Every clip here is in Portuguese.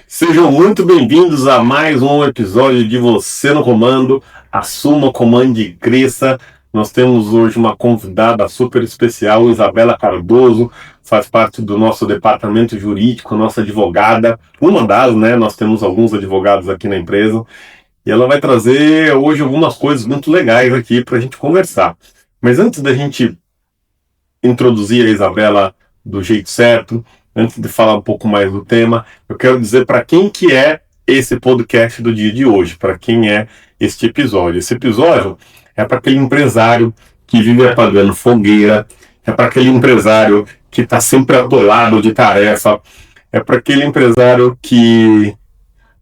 Sejam muito bem-vindos a mais um episódio de Você no Comando, Assuma, Comande e Cresça. Nós temos hoje uma convidada super especial, Isabela Cardoso, faz parte do nosso departamento jurídico, nossa advogada, uma das, né? Nós temos alguns advogados aqui na empresa, e ela vai trazer hoje algumas coisas muito legais aqui para a gente conversar. Mas antes da gente introduzir a Isabela do jeito certo, antes de falar um pouco mais do tema, eu quero dizer para quem que é esse podcast do dia de hoje, para quem é este episódio. Esse episódio é para aquele empresário que vive apagando fogueira, é para aquele empresário que está sempre atolado de tarefa, é para aquele empresário que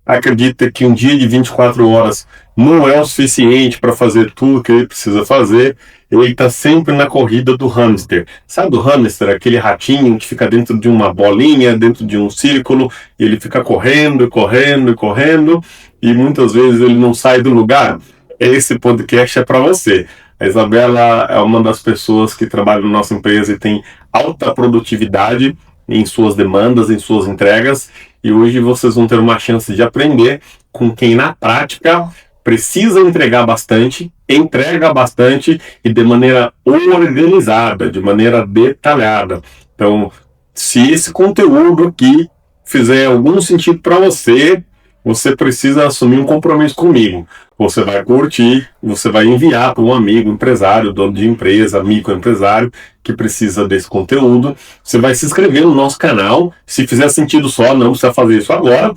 acredita que um dia de 24 horas não é o suficiente para fazer tudo que ele precisa fazer. Ele está sempre na corrida do hamster. Sabe o hamster? Aquele ratinho que fica dentro de uma bolinha, dentro de um círculo, e ele fica correndo, correndo, correndo, e muitas vezes ele não sai do lugar. Esse podcast é para você. A Isabela é uma das pessoas que trabalha na nossa empresa e tem alta produtividade em suas demandas, em suas entregas, e hoje vocês vão ter uma chance de aprender com quem na prática precisa entregar bastante, entrega bastante e de maneira organizada, de maneira detalhada. Então, se esse conteúdo aqui fizer algum sentido para você, você precisa assumir um compromisso comigo. Você vai curtir, você vai enviar para um amigo empresário, dono de empresa, microempresário, que precisa desse conteúdo. Você vai se inscrever no nosso canal. Se fizer sentido só, não precisa fazer isso agora.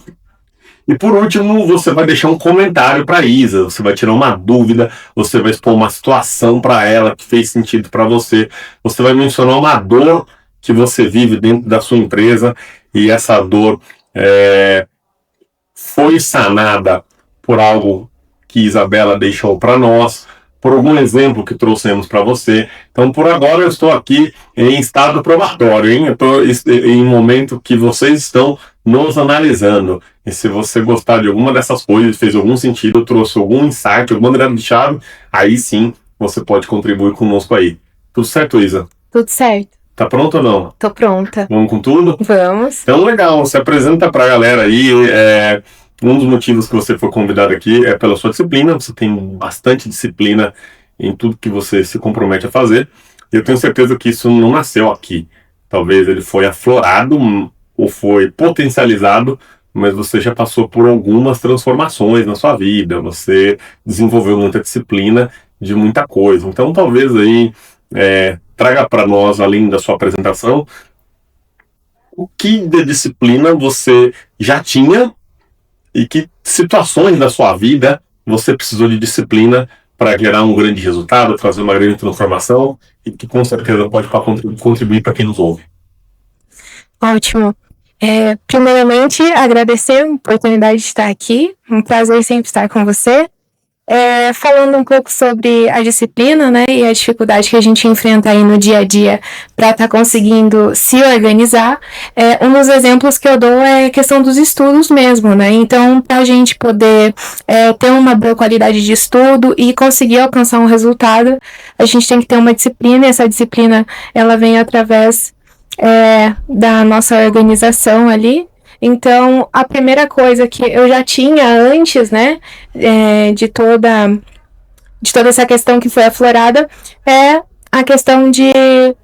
E por último, você vai deixar um comentário para a Isa. Você vai tirar uma dúvida, você vai expor uma situação para ela que fez sentido para você. Você vai mencionar uma dor que você vive dentro da sua empresa e essa dor foi sanada por algo que Isabela deixou para nós, por algum exemplo que trouxemos para você. Então, por agora, eu estou aqui em estado probatório, hein? Eu estou em um momento que vocês estão nos analisando. E se você gostar de alguma dessas coisas, fez algum sentido, trouxe algum insight, alguma virada de chave, aí sim você pode contribuir conosco aí. Tudo certo, Isa? Tudo certo. Tá pronto ou não? Tô pronta. Vamos com tudo? Vamos. Então, legal. Se apresenta para a galera aí. Um dos motivos que você foi convidado aqui é pela sua disciplina. Você tem bastante disciplina em tudo que você se compromete a fazer. E eu tenho certeza que isso não nasceu aqui. Talvez ele foi aflorado ou foi potencializado, mas você já passou por algumas transformações na sua vida. Você desenvolveu muita disciplina de muita coisa. Então, talvez aí traga para nós, além da sua apresentação, o que de disciplina você já tinha e que situações da sua vida você precisou de disciplina para gerar um grande resultado, trazer uma grande transformação e que com certeza pode contribuir para quem nos ouve. Ótimo. Primeiramente, agradecer a oportunidade de estar aqui. Um prazer sempre estar com você. Falando um pouco sobre a disciplina, né, e a dificuldade que a gente enfrenta aí no dia a dia para estar conseguindo se organizar. Um dos exemplos que eu dou é a questão dos estudos mesmo, né? Então, para a gente poder ter uma boa qualidade de estudo e conseguir alcançar um resultado, a gente tem que ter uma disciplina, e essa disciplina ela vem através da nossa organização ali. Então, a primeira coisa que eu já tinha antes, né, de toda essa questão que foi aflorada, é a questão de,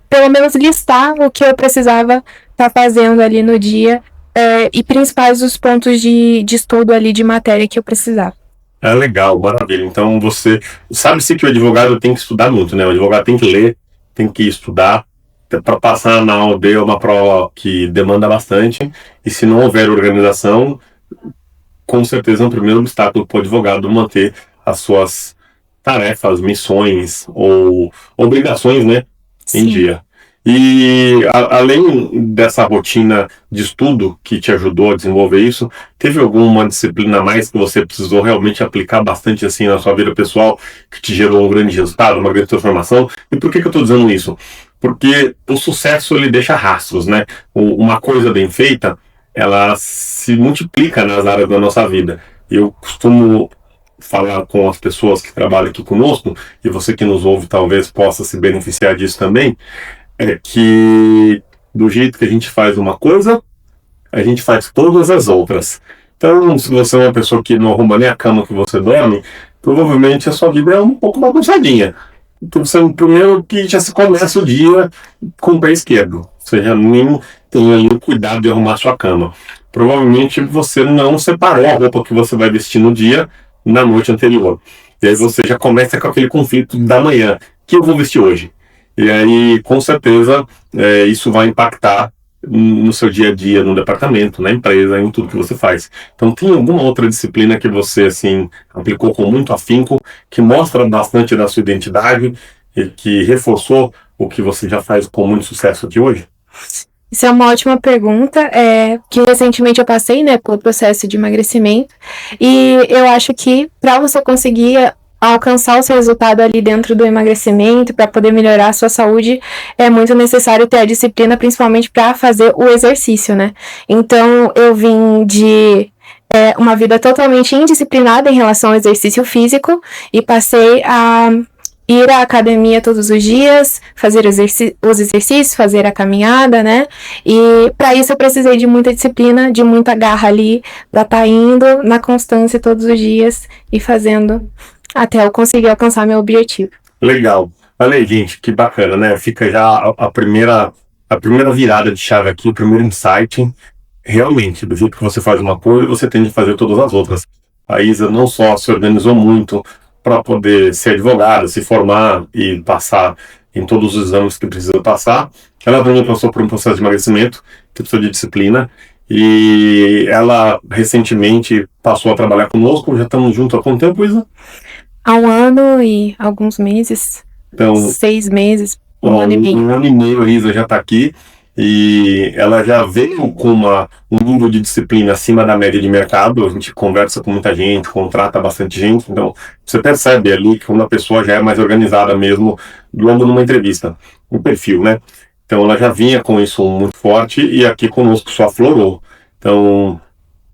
pelo menos, listar o que eu precisava estar fazendo ali no dia e principais os pontos de estudo ali de matéria que eu precisava. Legal, maravilha. Então, você sabe-se que o advogado tem que estudar muito, né? O advogado tem que ler, tem que estudar. Para passar na OAB é uma prova que demanda bastante, e se não houver organização, com certeza é um primeiro obstáculo para o advogado manter as suas tarefas, missões ou obrigações, né, em dia. E além dessa rotina de estudo que te ajudou a desenvolver isso, teve alguma disciplina a mais que você precisou realmente aplicar bastante assim na sua vida pessoal, que te gerou um grande resultado, uma grande transformação? E por que eu estou dizendo isso? Porque o sucesso ele deixa rastros, né? Uma coisa bem feita, ela se multiplica nas áreas da nossa vida. Eu costumo falar com as pessoas que trabalham aqui conosco, e você que nos ouve talvez possa se beneficiar disso também. é que do jeito que a gente faz uma coisa, a gente faz todas as outras. Então, se você é uma pessoa que não arruma nem a cama que você dorme, provavelmente a sua vida é um pouco bagunçadinha. Então, você é o primeiro que já se começa o dia com o pé esquerdo. Você já nem tem ali o cuidado de arrumar a sua cama. Provavelmente você não separou a roupa que você vai vestir no dia na noite anterior. E aí você já começa com aquele conflito da manhã. O que eu vou vestir hoje? E aí, com certeza, isso vai impactar no seu dia a dia, no departamento, na empresa, em tudo que você faz. Então, tem alguma outra disciplina que você, assim, aplicou com muito afinco, que mostra bastante da sua identidade e que reforçou o que você já faz com muito sucesso aqui hoje? Isso é uma ótima pergunta, que recentemente eu passei, né, pelo processo de emagrecimento, e eu acho que para você conseguir alcançar o seu resultado ali dentro do emagrecimento, para poder melhorar a sua saúde, é muito necessário ter a disciplina, principalmente para fazer o exercício, né? Então, eu vim de uma vida totalmente indisciplinada em relação ao exercício físico e passei a ir à academia todos os dias, fazer os exercícios, fazer a caminhada, né? E para isso eu precisei de muita disciplina, de muita garra ali, para estar indo na constância todos os dias e fazendo até eu conseguir alcançar meu objetivo. Legal. Olha aí, gente, que bacana, né? Fica já a primeira virada de chave aqui, o primeiro insight. Realmente, do jeito que você faz uma coisa, você tende a fazer todas as outras. A Isa não só se organizou muito para poder ser advogada, se formar e passar em todos os exames que precisa passar, ela também passou por um processo de emagrecimento, que precisa de disciplina, e ela recentemente passou a trabalhar conosco. Já estamos juntos há quanto tempo, Isa? Há 1 ano e alguns meses, Então, 6 meses, 1 ano e meio. 1 ano e meio a Isa já está aqui, e ela já veio com um nível de disciplina acima da média de mercado. A gente conversa com muita gente, contrata bastante gente, então você percebe ali que uma pessoa já é mais organizada mesmo, logo numa entrevista, um perfil, né? Então ela já vinha com isso muito forte e aqui conosco só aflorou. Então,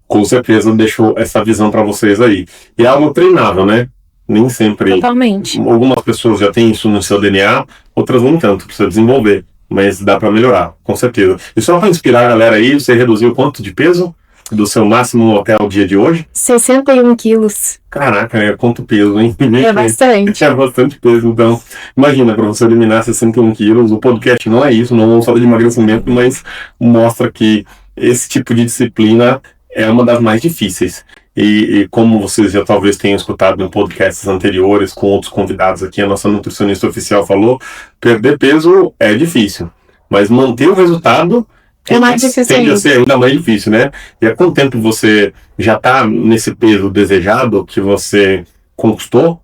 com certeza deixou essa visão para vocês aí. E é algo treinável, né? Nem sempre. Totalmente. Algumas pessoas já têm isso no seu DNA, outras nem tanto, precisa desenvolver. Mas dá para melhorar, com certeza. E só para inspirar a galera aí, você reduziu quanto de peso do seu máximo até o dia de hoje? 61 quilos. Caraca, né? Quanto peso, hein? É bastante. É bastante peso, então. Imagina, para você eliminar 61 quilos, o podcast não é isso, não vamos falar de emagrecimento, mas mostra que esse tipo de disciplina é uma das mais difíceis. E como vocês já talvez tenham escutado em podcasts anteriores com outros convidados aqui, a nossa nutricionista oficial falou, perder peso é difícil, mas manter o resultado é mais difícil tende a ser ainda mais difícil, né? E há quanto tempo você já está nesse peso desejado que você conquistou?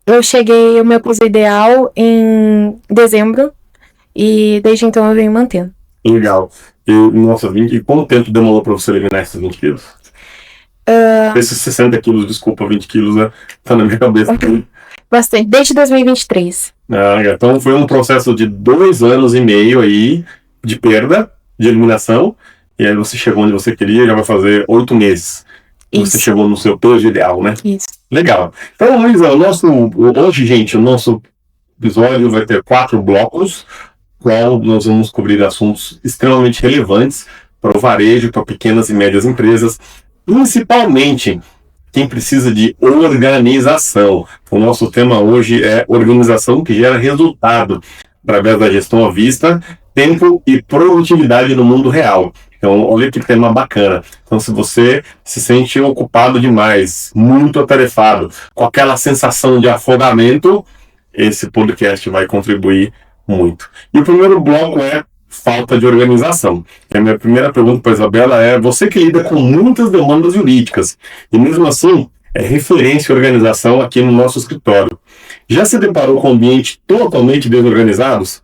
Eu cheguei ao meu peso ideal em dezembro e desde então eu venho mantendo. Legal. Nossa, e quanto tempo demorou para você eliminar esses 20 quilos? Esses 60 quilos, desculpa, 20 quilos, né? Tá na minha cabeça. Bastante, desde 2023. Então foi um processo de 2 anos e meio aí de perda, de eliminação, e aí você chegou onde você queria, já vai fazer 8 meses. Isso. Você chegou no seu peso ideal, né? Isso. Legal. Então, Luísa, hoje, gente, o nosso episódio vai ter 4 blocos, qual nós vamos cobrir assuntos extremamente relevantes para o varejo, para pequenas e médias empresas, principalmente quem precisa de organização. O nosso tema hoje é organização que gera resultado através da gestão à vista, tempo e produtividade no mundo real. Então, olha que tema bacana. Então, se você se sente ocupado demais, muito atarefado, com aquela sensação de afogamento, esse podcast vai contribuir muito. E o primeiro bloco é falta de organização. E a minha primeira pergunta para a Isabela é: você que lida com muitas demandas jurídicas e mesmo assim é referência em organização aqui no nosso escritório, já se deparou com ambientes totalmente desorganizados?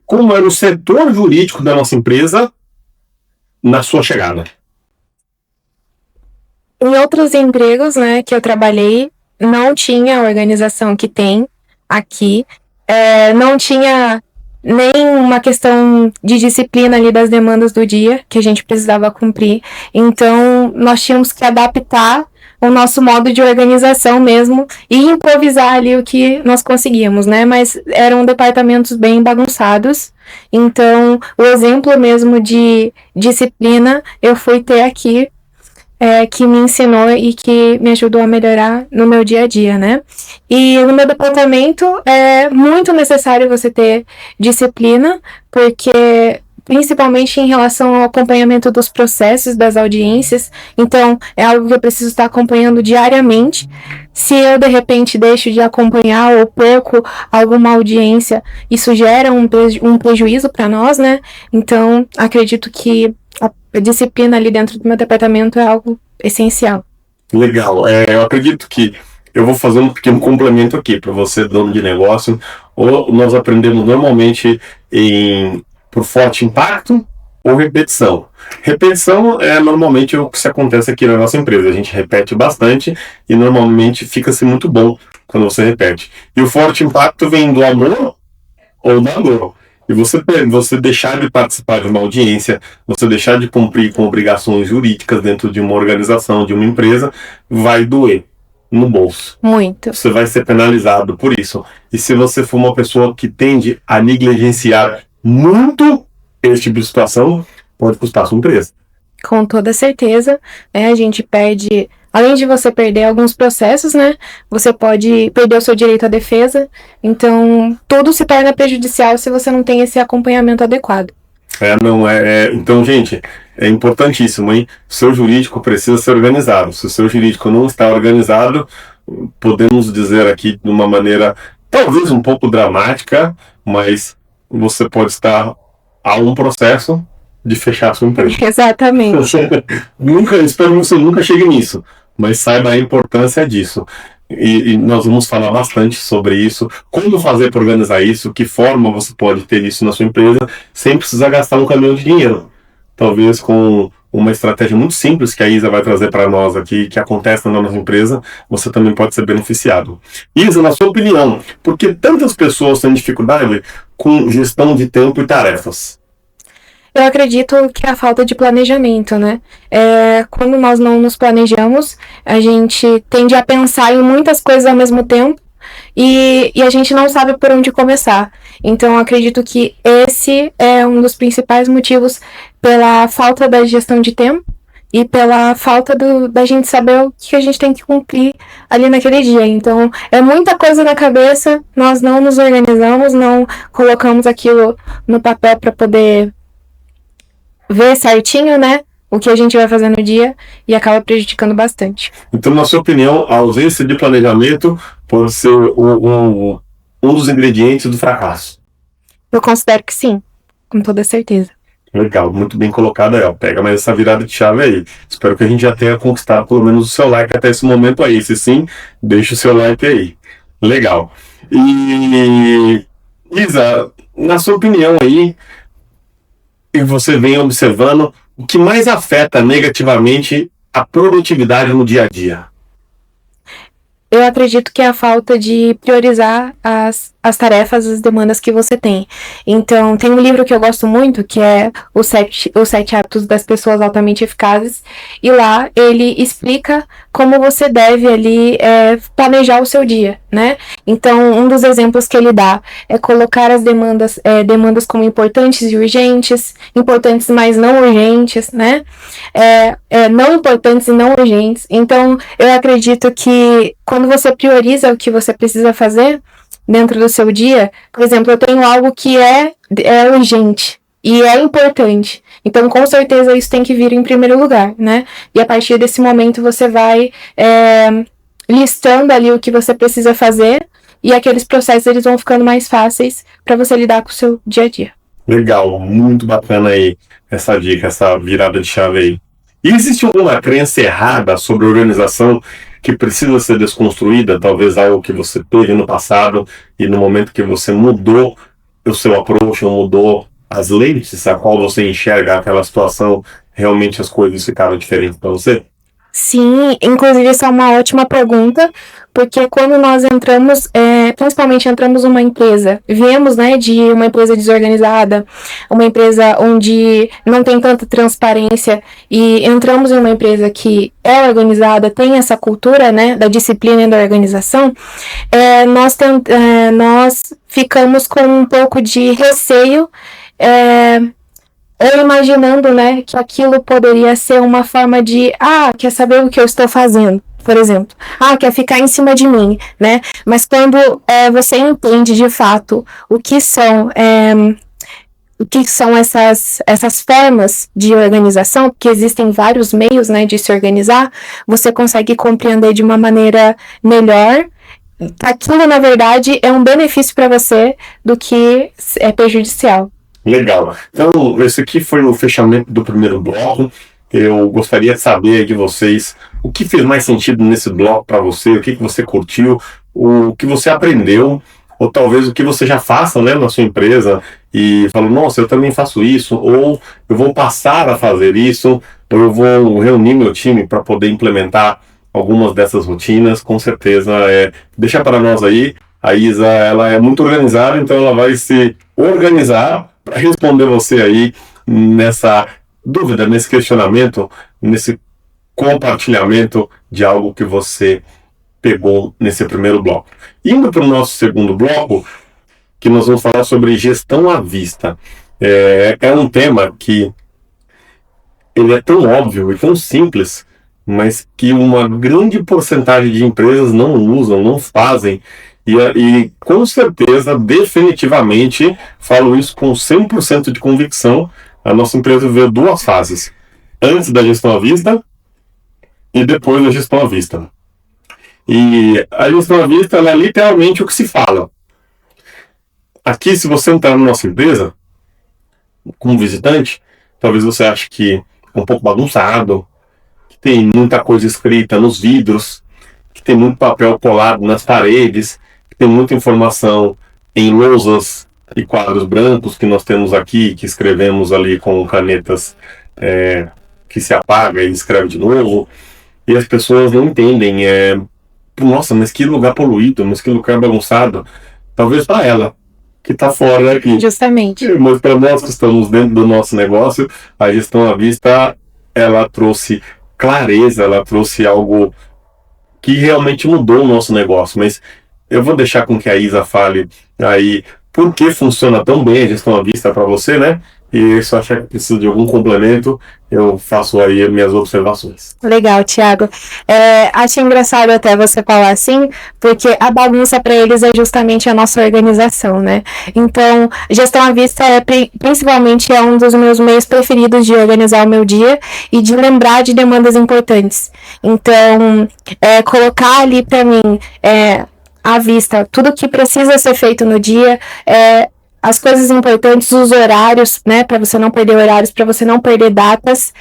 Como era o setor jurídico da nossa empresa na sua chegada? Em outros empregos, né, que eu trabalhei, não tinha a organização que tem aqui, não tinha nem uma questão de disciplina ali das demandas do dia que a gente precisava cumprir. Então, nós tínhamos que adaptar o nosso modo de organização mesmo e improvisar ali o que nós conseguíamos, né? Mas eram departamentos bem bagunçados. Então, o exemplo mesmo de disciplina eu fui ter aqui, que me ensinou e que me ajudou a melhorar no meu dia a dia, né? E no meu departamento é muito necessário você ter disciplina, porque principalmente em relação ao acompanhamento dos processos das audiências, então é algo que eu preciso estar acompanhando diariamente. Se eu de repente deixo de acompanhar ou perco alguma audiência, isso gera um prejuízo para nós, né? Então acredito que a disciplina ali dentro do meu departamento é algo essencial. Legal. Eu acredito que eu vou fazer um pequeno complemento aqui para você, dono de negócio. Ou nós aprendemos normalmente por forte impacto ou repetição. Repetição é normalmente o que se acontece aqui na nossa empresa. A gente repete bastante e normalmente fica-se muito bom quando você repete. E o forte impacto vem do amor ou da dor. E você deixar de participar de uma audiência, você deixar de cumprir com obrigações jurídicas dentro de uma organização, de uma empresa, vai doer no bolso. Muito. Você vai ser penalizado por isso. E se você for uma pessoa que tende a negligenciar muito esse tipo de situação, pode custar sua empresa. Com toda certeza, a gente perde, além de você perder alguns processos, né? Você pode perder o seu direito à defesa. Então, tudo se torna prejudicial se você não tem esse acompanhamento adequado. Então, gente, é importantíssimo, hein? O seu jurídico precisa ser organizado. Se o seu jurídico não está organizado, podemos dizer aqui de uma maneira talvez um pouco dramática, mas você pode estar a um processo de fechar a sua empresa. Exatamente. Espero que você nunca chegue nisso, mas saiba a importância disso. E nós vamos falar bastante sobre isso, como fazer para organizar isso, que forma você pode ter isso na sua empresa, sem precisar gastar um caminhão de dinheiro. Talvez com uma estratégia muito simples que a Isa vai trazer para nós aqui, que acontece na nossa empresa, você também pode ser beneficiado. Isa, na sua opinião, por que tantas pessoas têm dificuldade com gestão de tempo e tarefas? Eu acredito que é a falta de planejamento, né? Quando nós não nos planejamos, a gente tende a pensar em muitas coisas ao mesmo tempo e a gente não sabe por onde começar. Então, eu acredito que esse é um dos principais motivos pela falta da gestão de tempo e pela falta da gente saber o que a gente tem que cumprir ali naquele dia. Então, é muita coisa na cabeça, nós não nos organizamos, não colocamos aquilo no papel para poder ver certinho, né, o que a gente vai fazer no dia e acaba prejudicando bastante. Então, na sua opinião, a ausência de planejamento pode ser um dos ingredientes do fracasso? Eu considero que sim, com toda certeza. Legal, muito bem colocado aí, ó. Pega mais essa virada de chave aí. Espero que a gente já tenha conquistado pelo menos o seu like até esse momento aí. Se sim, deixa o seu like aí. Legal. E Isa, na sua opinião aí, e você vem observando, o que mais afeta negativamente a produtividade no dia a dia? Eu acredito que é a falta de priorizar as tarefas, as demandas que você tem. Então, tem um livro que eu gosto muito, que é Os Sete Hábitos das Pessoas Altamente Eficazes, e lá ele explica como você deve ali planejar o seu dia, né? Então, um dos exemplos que ele dá é colocar as demandas como importantes e urgentes, importantes mas não urgentes, né? Não importantes e não urgentes. Então, eu acredito que quando você prioriza o que você precisa fazer dentro do seu dia, por exemplo, eu tenho algo que é urgente e é importante. Então, com certeza, isso tem que vir em primeiro lugar, né? E a partir desse momento, você vai listando ali o que você precisa fazer e aqueles processos eles vão ficando mais fáceis para você lidar com o seu dia a dia. Legal, muito bacana aí essa dica, essa virada de chave aí. E existe alguma crença errada sobre organização que precisa ser desconstruída? Talvez algo que você teve no passado e no momento que você mudou o seu approach, ou mudou as lentes a qual você enxerga aquela situação, realmente as coisas ficaram diferentes para você? Sim, inclusive isso é uma ótima pergunta, porque quando nós entramos, principalmente entramos numa empresa, viemos, né, de uma empresa desorganizada, uma empresa onde não tem tanta transparência, e entramos em uma empresa que é organizada, tem essa cultura, né, da disciplina e da organização, nós ficamos com um pouco de receio, eu imaginando, né, que aquilo poderia ser uma forma de, quer saber o que eu estou fazendo, por exemplo. Quer ficar em cima de mim, né? Mas quando você entende de fato o que são essas formas de organização, porque existem vários meios, né, de se organizar, você consegue compreender de uma maneira melhor. Aquilo, na verdade, é um benefício para você do que é prejudicial. Legal. Então, esse aqui foi o fechamento do primeiro bloco. Eu gostaria de saber de vocês o que fez mais sentido nesse bloco para você, o que você curtiu, o que você aprendeu, ou talvez o que você já faça, né, na sua empresa e falou, nossa, eu também faço isso, ou eu vou passar a fazer isso, ou eu vou reunir meu time para poder implementar algumas dessas rotinas. Com certeza, deixa para nós aí. A Isa, ela é muito organizada, então ela vai se organizar para responder você aí nessa dúvida, nesse questionamento, nesse compartilhamento de algo que você pegou nesse primeiro bloco. Indo para o nosso segundo bloco, que nós vamos falar sobre gestão à vista. É um tema que ele é tão óbvio e tão simples, mas que uma grande porcentagem de empresas não usam, não fazem. E com certeza, definitivamente, falo isso com 100% de convicção, a nossa empresa vê duas fases. Antes da gestão à vista e depois da gestão à vista. E a gestão à vista, ela é literalmente o que se fala. Aqui, se você entrar na nossa empresa, como visitante, talvez você ache que é um pouco bagunçado, que tem muita coisa escrita nos vidros, que tem muito papel colado nas paredes, tem muita informação em lousas e quadros brancos que nós temos aqui, que escrevemos ali com canetas que se apaga e escreve de novo, e as pessoas não entendem. Nossa, mas que lugar poluído, mas que lugar bagunçado. Talvez para ela, que está fora daqui. Justamente. Mas para nós que estamos dentro do nosso negócio, a gestão à vista, ela trouxe clareza, ela trouxe algo que realmente mudou o nosso negócio. Mas eu vou deixar com que a Isa fale aí por que funciona tão bem a gestão à vista para você, né? E se eu achar que precisa de algum complemento, eu faço aí as minhas observações. Legal, Thiago. Acho engraçado até você falar assim, porque a bagunça para eles é justamente a nossa organização, né? Então, gestão à vista principalmente é um dos meus meios preferidos de organizar o meu dia e de lembrar de demandas importantes. Então, colocar ali para mim à vista tudo que precisa ser feito no dia, as coisas importantes, os horários, né, para você não perder horários, para você não perder datas,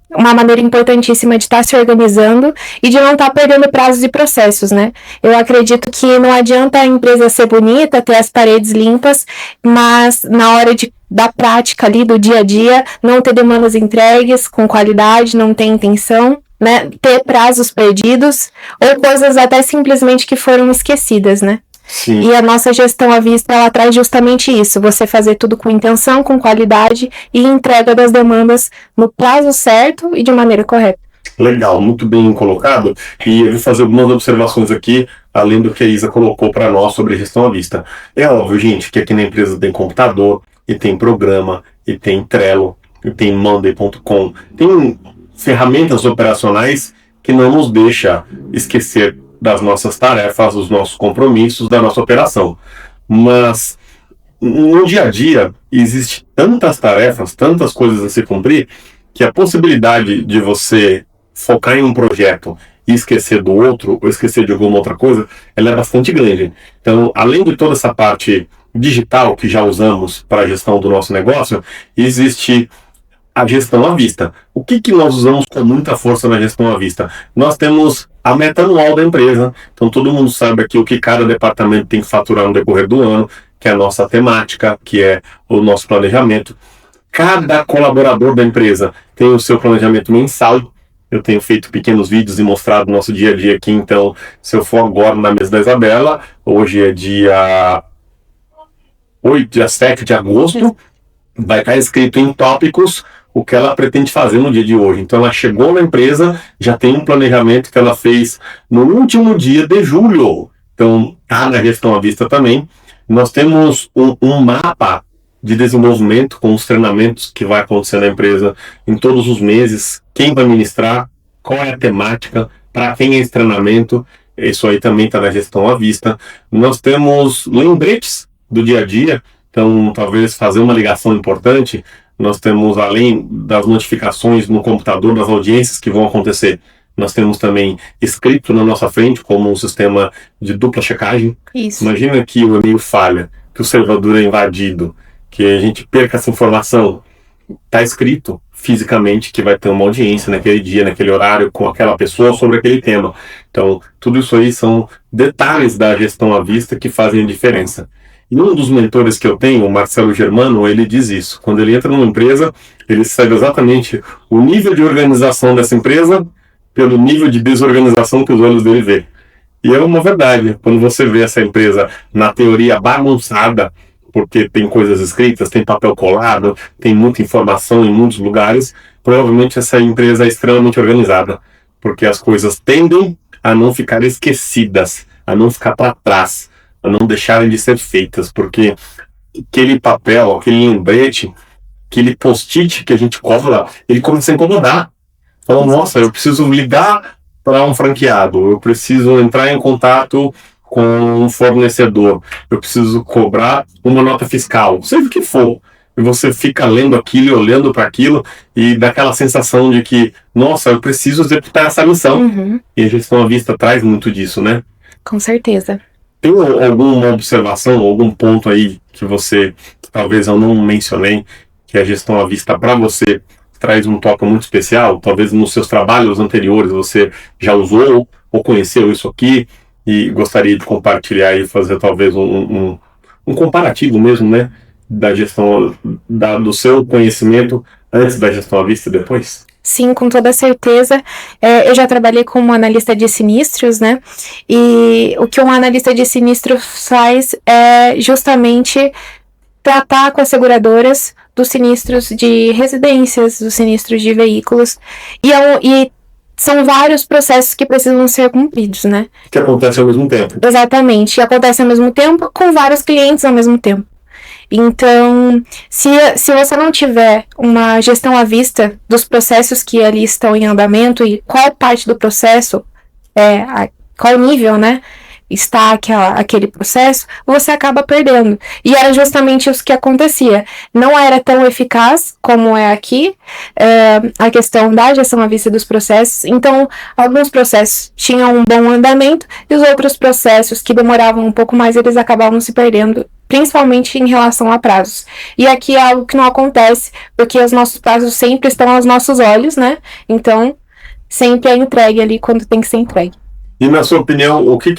uma maneira importantíssima de estar se organizando e de não estar perdendo prazos e processos, né? Eu acredito que não adianta a empresa ser bonita, ter as paredes limpas, mas na hora da prática ali, do dia a dia, não ter demandas entregues com qualidade, não ter intenção, né? Ter prazos perdidos ou coisas até simplesmente que foram esquecidas, né? Sim. E a nossa gestão à vista, ela traz justamente isso, você fazer tudo com intenção, com qualidade e entrega das demandas no prazo certo e de maneira correta. Legal, muito bem colocado. E eu vou fazer algumas observações aqui, além do que a Isa colocou para nós sobre gestão à vista. É óbvio, gente, que aqui na empresa tem computador, e tem programa, e tem Trello, e tem Monday.com, tem ferramentas operacionais que não nos deixa esquecer das nossas tarefas, dos nossos compromissos, da nossa operação. Mas no dia a dia existe tantas tarefas, tantas coisas a se cumprir, que a possibilidade de você focar em um projeto e esquecer do outro, ou esquecer de alguma outra coisa, ela é bastante grande. Então, além de toda essa parte digital que já usamos para a gestão do nosso negócio, existe a gestão à vista. O que nós usamos com muita força na gestão à vista? Nós temos a meta anual da empresa, então todo mundo sabe aqui o que cada departamento tem que faturar no decorrer do ano, que é a nossa temática, que é o nosso planejamento. Cada colaborador da empresa tem o seu planejamento mensal, Eu tenho feito pequenos vídeos e mostrado o nosso dia a dia aqui. Então, se eu for agora na mesa da Isabela, hoje é dia 7 de agosto, vai estar escrito em tópicos o que ela pretende fazer no dia de hoje. Então, ela chegou na empresa, já tem um planejamento que ela fez no último dia de julho. Então, tá na gestão à vista também. Nós temos um mapa de desenvolvimento com os treinamentos que vai acontecer na empresa em todos os meses, quem vai ministrar, qual é a temática, para quem é esse treinamento, isso aí também está na gestão à vista. Nós temos lembretes do dia a dia, então talvez fazer uma ligação importante, nós temos, além das notificações no computador das audiências que vão acontecer, nós temos também escrito na nossa frente como um sistema de dupla checagem. Isso. Imagina que o e-mail falha, que o servidor é invadido, que a gente perca essa informação. Está escrito fisicamente que vai ter uma audiência naquele dia, naquele horário, com aquela pessoa sobre aquele tema. Então, tudo isso aí são detalhes da gestão à vista que fazem a diferença. E um dos mentores que eu tenho, o Marcelo Germano, ele diz isso. Quando ele entra numa empresa, ele sabe exatamente o nível de organização dessa empresa pelo nível de desorganização que os olhos dele vê. E é uma verdade. Quando você vê essa empresa, na teoria, bagunçada, porque tem coisas escritas, tem papel colado, tem muita informação em muitos lugares, provavelmente essa empresa é extremamente organizada, porque as coisas tendem a não ficar esquecidas, a não ficar para trás, a não deixarem de ser feitas, porque aquele papel, aquele lembrete, aquele post-it que a gente cola, ele começa a incomodar. Fala, nossa, eu preciso ligar para um franqueado, eu preciso entrar em contato com um fornecedor, eu preciso cobrar uma nota fiscal, seja o que for. E você fica lendo aquilo e olhando para aquilo e dá aquela sensação de que, nossa, eu preciso executar essa missão. Uhum. E a gestão à vista traz muito disso, né? Com certeza. Tem alguma observação, algum ponto aí que você, talvez eu não mencionei, que a gestão à vista para você traz um toque muito especial? Talvez nos seus trabalhos anteriores você já usou ou conheceu isso aqui e gostaria de compartilhar e fazer talvez um comparativo mesmo, né? Da gestão, do seu conhecimento antes da gestão à vista e depois? Sim, com toda certeza. Eu já trabalhei como analista de sinistros, né? E o que um analista de sinistros faz é justamente tratar com as seguradoras dos sinistros de residências, dos sinistros de veículos. E são vários processos que precisam ser cumpridos, né? Que acontece ao mesmo tempo. Exatamente. E acontece ao mesmo tempo com vários clientes ao mesmo tempo. Então, se você não tiver uma gestão à vista dos processos que ali estão em andamento e qual parte do processo, qual nível, né, está aquele processo, você acaba perdendo. E era justamente isso que acontecia. Não era tão eficaz como é aqui, a questão da gestão à vista dos processos. Então, alguns processos tinham um bom andamento e os outros processos que demoravam um pouco mais, eles acabavam se perdendo, principalmente em relação a prazos. E aqui é algo que não acontece, porque os nossos prazos sempre estão aos nossos olhos, né? Então, sempre é entregue ali quando tem que ser entregue. E na sua opinião, o que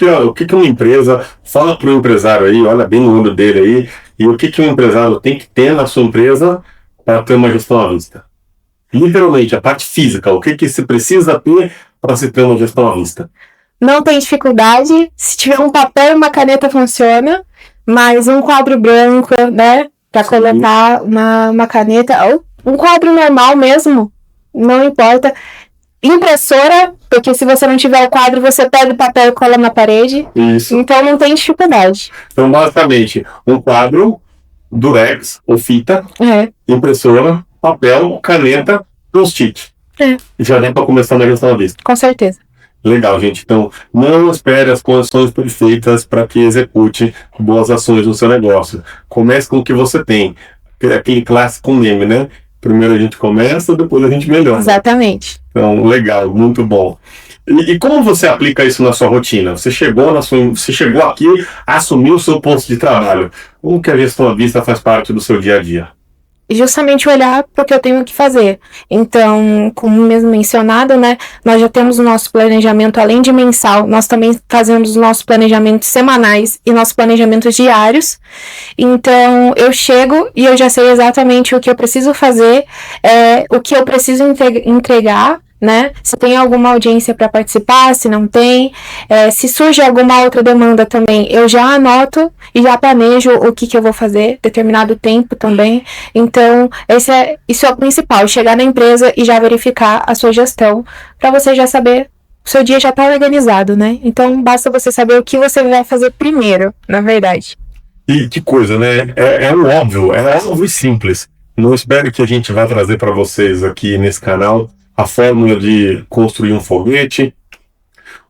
uma empresa, fala para o empresário aí, olha bem no olho dele aí, e o que um empresário tem que ter na sua empresa para ter uma gestão à vista? Literalmente, a parte física, o que se precisa ter para se ter uma gestão à vista? Não tem dificuldade, se tiver um papel e uma caneta funciona, mas um quadro branco, né, para colocar uma caneta, ou um quadro normal mesmo, não importa. Impressora, porque se você não tiver o quadro, você pega o papel e cola na parede. Isso. Então não tem dificuldade. Então, basicamente, um quadro, durex ou fita, impressora, papel, caneta, post-it. Já dá para começar na gestão à vista. Com certeza. Legal, gente. Então, não espere as condições perfeitas para que execute boas ações no seu negócio. Comece com o que você tem. Aquele clássico meme, né? Primeiro a gente começa, depois a gente melhora. Exatamente. Então, legal, muito bom. E como você aplica isso na sua rotina? Você chegou aqui, assumiu o seu posto de trabalho. Como que a gestão à vista faz parte do seu dia a dia? Justamente olhar para o que eu tenho que fazer. Então, como mesmo mencionado, né, nós já temos o nosso planejamento, além de mensal, nós também fazemos os nossos planejamentos semanais e nossos planejamentos diários. Então, eu chego e eu já sei exatamente o que eu preciso fazer, o que eu preciso entregar né? Se tem alguma audiência para participar, se não tem. Se surge alguma outra demanda também, eu já anoto e já planejo o que eu vou fazer, determinado tempo também. Então, isso é o principal, chegar na empresa e já verificar a sua gestão, para você já saber, o seu dia já está organizado, né? Então, basta você saber o que você vai fazer primeiro, na verdade. E que coisa, né? É óbvio e simples. Não espere que a gente vai trazer para vocês aqui nesse canal a fórmula de construir um foguete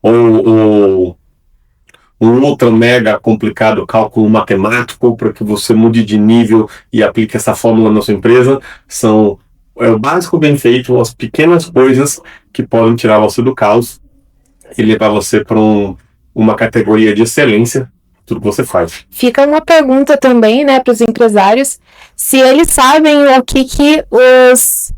ou um ultra mega complicado cálculo matemático para que você mude de nível e aplique essa fórmula na sua empresa. É o básico bem feito, as pequenas coisas que podem tirar você do caos e levar você para uma categoria de excelência, tudo que você faz. Fica uma pergunta também, né, para os empresários, se eles sabem o que os...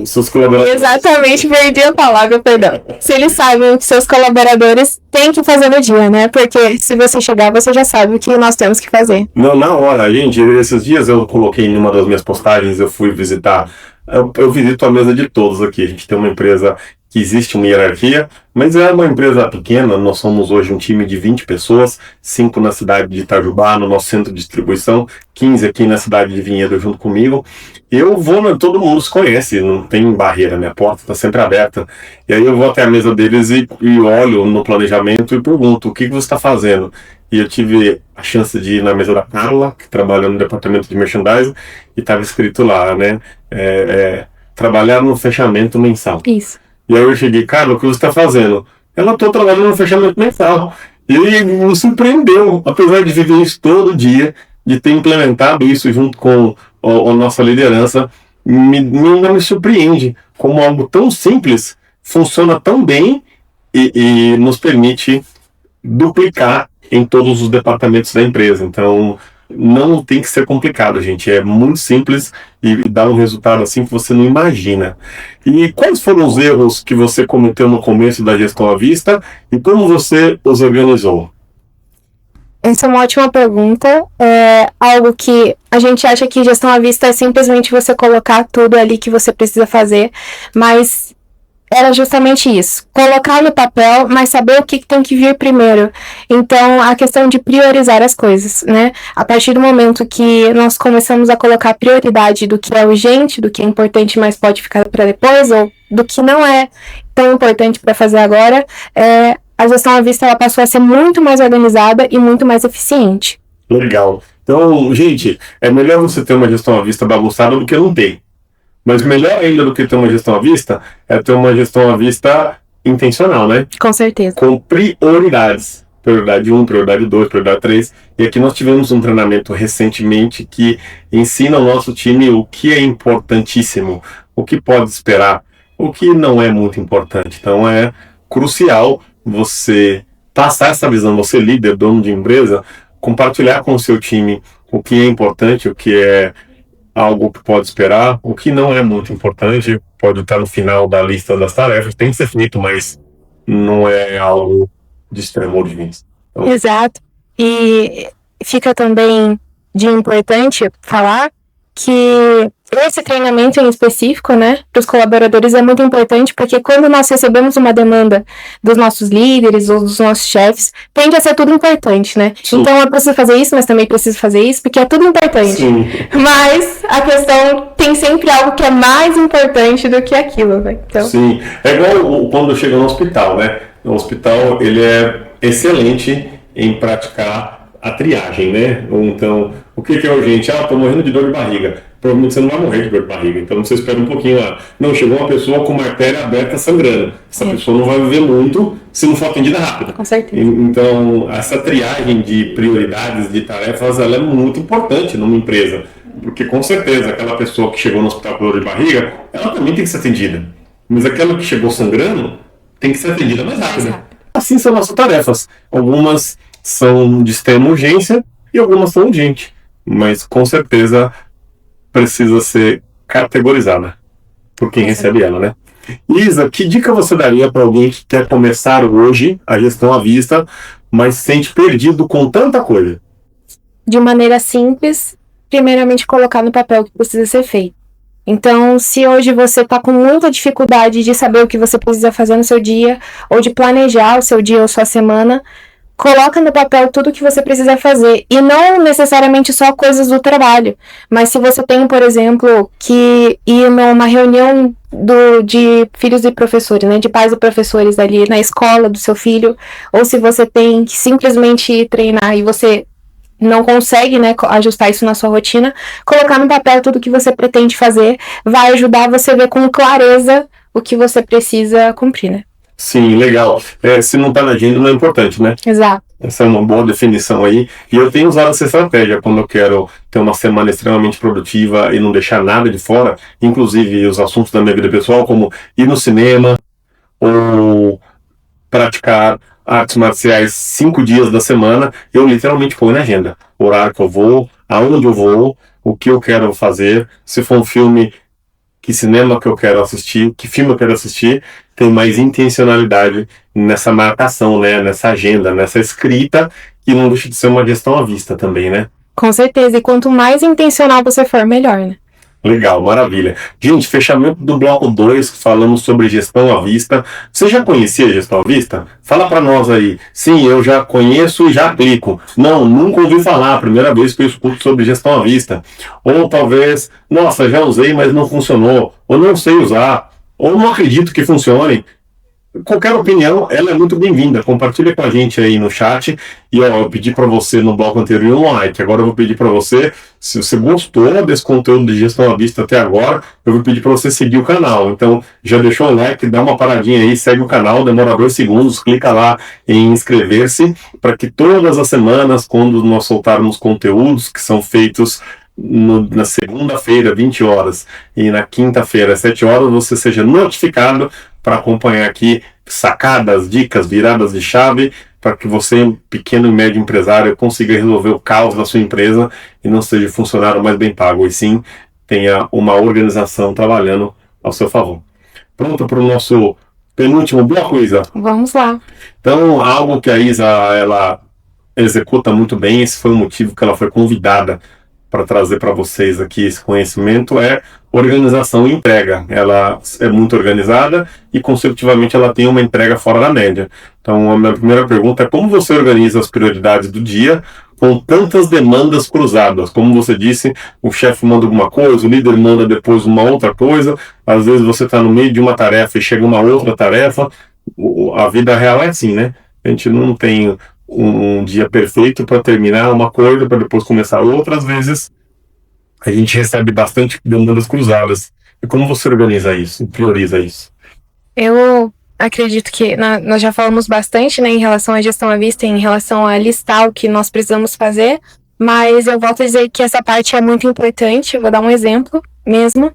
Seus colaboradores. Exatamente, perdi a palavra, perdão. Se eles sabem o que seus colaboradores têm que fazer no dia, né? Porque se você chegar, você já sabe o que nós temos que fazer. Não, na hora, gente, esses dias eu coloquei em uma das minhas postagens, eu fui visitar, eu visito a mesa de todos aqui. A gente tem uma empresa que existe uma hierarquia, mas é uma empresa pequena. Nós somos hoje um time de 20 pessoas, 5 na cidade de Itajubá, no nosso centro de distribuição, 15 aqui na cidade de Vinhedo junto comigo. Eu vou, todo mundo se conhece, não tem barreira, minha porta está sempre aberta. E aí eu vou até a mesa deles e olho no planejamento e pergunto, o que você está fazendo? E eu tive a chance de ir na mesa da Carla, que trabalha no departamento de merchandising, e estava escrito lá, né, trabalhar no fechamento mensal. Isso. E aí eu cheguei, Carla, o que você está fazendo? Ela, estou trabalhando no fechamento mensal. E ele me surpreendeu, apesar de viver isso todo dia, de ter implementado isso junto com a nossa liderança, ainda me surpreende como algo tão simples funciona tão bem e nos permite duplicar em todos os departamentos da empresa. Então, não tem que ser complicado, gente. É muito simples e dá um resultado assim que você não imagina. E quais foram os erros que você cometeu no começo da gestão à vista e como você os organizou? Essa é uma ótima pergunta. É algo que a gente acha que gestão à vista é simplesmente você colocar tudo ali que você precisa fazer, mas era justamente isso. Colocar no papel, mas saber o que tem que vir primeiro. Então, a questão de priorizar as coisas, né? A partir do momento que nós começamos a colocar prioridade do que é urgente, do que é importante, mas pode ficar para depois, ou do que não é tão importante para fazer agora, a gestão à vista ela passou a ser muito mais organizada e muito mais eficiente. Legal. Então, gente, é melhor você ter uma gestão à vista bagunçada do que não ter. Mas melhor ainda do que ter uma gestão à vista é ter uma gestão à vista intencional, né? Com certeza. Com prioridades. Prioridade 1, prioridade 2, prioridade 3. E aqui nós tivemos um treinamento recentemente que ensina ao nosso time o que é importantíssimo, o que pode esperar, o que não é muito importante. Então é crucial você passar essa visão, você líder, dono de empresa, compartilhar com o seu time o que é importante, o que é algo que pode esperar, o que não é muito importante, pode estar no final da lista das tarefas, tem que ser feito, mas não é algo de extrema urgência. Então... Exato. E fica também de importante falar que esse treinamento em específico, né, para os colaboradores é muito importante, porque quando nós recebemos uma demanda dos nossos líderes ou dos nossos chefes, tende a ser tudo importante, né? Sim. Então eu preciso fazer isso, mas também preciso fazer isso, porque é tudo importante. Sim. Mas a questão tem sempre algo que é mais importante do que aquilo, né? Então... Sim, é igual quando chega no hospital, né? No hospital ele é excelente em praticar a triagem, né? Então, o que é urgente? Tô morrendo de dor de barriga. Provavelmente você não vai morrer de dor de barriga. Então você espera um pouquinho lá. Não, chegou uma pessoa com uma artéria aberta sangrando. Essa pessoa não vai viver muito se não for atendida rápido. Com certeza. Então, essa triagem de prioridades, de tarefas, ela é muito importante numa empresa. Porque com certeza aquela pessoa que chegou no hospital com dor de barriga, ela também tem que ser atendida. Mas aquela que chegou sangrando tem que ser atendida mais rápido. Assim são nossas tarefas. Algumas são de extrema urgência e algumas são urgentes. Mas com certeza precisa ser categorizada por quem recebe ela, né? Isa, que dica você daria para alguém que quer começar hoje a gestão à vista, mas se sente perdido com tanta coisa? De maneira simples, primeiramente colocar no papel o que precisa ser feito. Então, se hoje você está com muita dificuldade de saber o que você precisa fazer no seu dia, ou de planejar o seu dia ou sua semana, coloca no papel tudo o que você precisa fazer. E não necessariamente só coisas do trabalho. Mas se você tem, por exemplo, que ir numa reunião de filhos e professores, né? De pais e professores ali na escola do seu filho, ou se você tem que simplesmente ir treinar e você não consegue, né, ajustar isso na sua rotina, colocar no papel tudo que você pretende fazer vai ajudar você a ver com clareza o que você precisa cumprir, né? Sim, legal. Se não está na agenda, não é importante, né? Exato. Essa é uma boa definição aí. E eu tenho usado essa estratégia quando eu quero ter uma semana extremamente produtiva e não deixar nada de fora, inclusive os assuntos da minha vida pessoal, como ir no cinema ou praticar artes marciais 5 dias da semana, eu literalmente ponho na agenda. O horário que eu vou, aonde eu vou, o que eu quero fazer, se for um filme, que cinema que eu quero assistir, que filme eu quero assistir, tem mais intencionalidade nessa marcação, né? Nessa agenda, nessa escrita, que não deixa de ser uma gestão à vista também, né? Com certeza, e quanto mais intencional você for, melhor, né? Legal, maravilha. Gente, fechamento do bloco 2, falamos sobre gestão à vista. Você já conhecia a gestão à vista? Fala para nós aí. Sim, eu já conheço e já aplico. Não, nunca ouvi falar, primeira vez que eu escuto sobre gestão à vista. Ou talvez, nossa, já usei, mas não funcionou. Ou não sei usar. Ou não acredito que funcione. Qualquer opinião, ela é muito bem-vinda. Compartilha com a gente aí no chat. E ó, eu pedi para você no bloco anterior um like. Agora eu vou pedir para você, se você gostou desse conteúdo de gestão à vista até agora, eu vou pedir para você seguir o canal. Então, já deixou o like, dá uma paradinha aí, segue o canal, demora 2 segundos, clica lá em inscrever-se, para que todas as semanas, quando nós soltarmos conteúdos que são feitos na segunda-feira, 20 horas, e na quinta-feira, 7 horas, você seja notificado para acompanhar aqui sacadas, dicas, viradas de chave, para que você, pequeno e médio empresário, consiga resolver o caos da sua empresa e não seja funcionário mais bem pago, e sim tenha uma organização trabalhando ao seu favor. Pronto para o nosso penúltimo bloco, Isa? Vamos lá. Então, algo que a Isa ela executa muito bem, esse foi o motivo que ela foi convidada para trazer para vocês aqui esse conhecimento, é organização e entrega. Ela é muito organizada e, consecutivamente, ela tem uma entrega fora da média. Então, a minha primeira pergunta é como você organiza as prioridades do dia com tantas demandas cruzadas? Como você disse, o chefe manda alguma coisa, o líder manda depois uma outra coisa, às vezes você está no meio de uma tarefa e chega uma outra tarefa. A vida real é assim, né? A gente não tem um dia perfeito para terminar uma coisa, para depois começar outra. Às vezes a gente recebe bastante demandas cruzadas. E como você organiza isso, prioriza isso? Eu acredito que nós já falamos bastante, né, em relação à gestão à vista, em relação a listar o que nós precisamos fazer, mas eu volto a dizer que essa parte é muito importante. Eu vou dar um exemplo mesmo.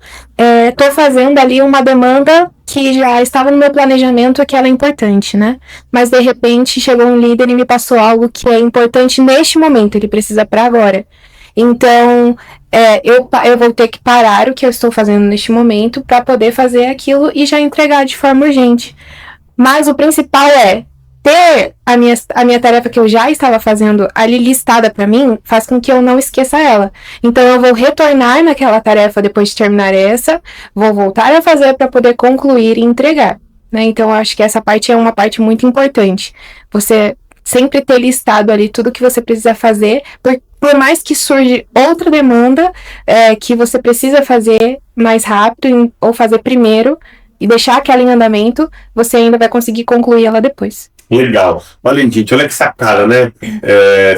Estou fazendo ali uma demanda que já estava no meu planejamento, que ela é importante, né? Mas de repente chegou um líder e me passou algo que é importante neste momento, ele precisa para agora. Então, eu vou ter que parar o que eu estou fazendo neste momento para poder fazer aquilo e já entregar de forma urgente. Mas o principal é ter a minha tarefa que eu já estava fazendo ali listada para mim, faz com que eu não esqueça ela. Então, eu vou retornar naquela tarefa depois de terminar essa, vou voltar a fazer para poder concluir e entregar, né? Então, eu acho que essa parte é uma parte muito importante. Você sempre ter listado ali tudo que você precisa fazer, por mais que surge outra demanda que você precisa fazer mais rápido ou fazer primeiro e deixar aquela em andamento, você ainda vai conseguir concluir ela depois. Legal. Olha, gente, olha que sacada, né?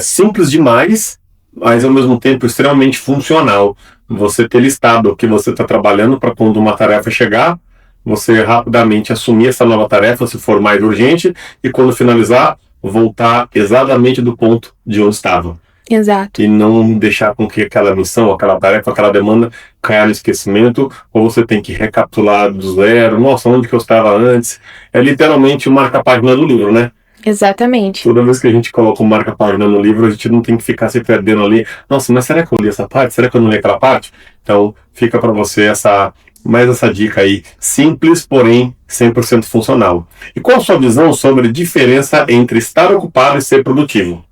Simples demais, mas ao mesmo tempo extremamente funcional. Você ter listado o que você está trabalhando para quando uma tarefa chegar, você rapidamente assumir essa nova tarefa, se for mais urgente, e quando finalizar, voltar exatamente do ponto de onde estava. Exato. E não deixar com que aquela missão, aquela tarefa, aquela demanda caia no esquecimento, ou você tem que recapitular do zero. Nossa, onde que eu estava antes? É literalmente o marca-página do livro, né? Exatamente. Toda vez que a gente coloca um marca-página no livro, a gente não tem que ficar se perdendo ali. Nossa, mas será que eu li essa parte? Será que eu não li aquela parte? Então, fica para você mais essa dica aí, simples, porém 100% funcional. E qual a sua visão sobre a diferença entre estar ocupado e ser produtivo?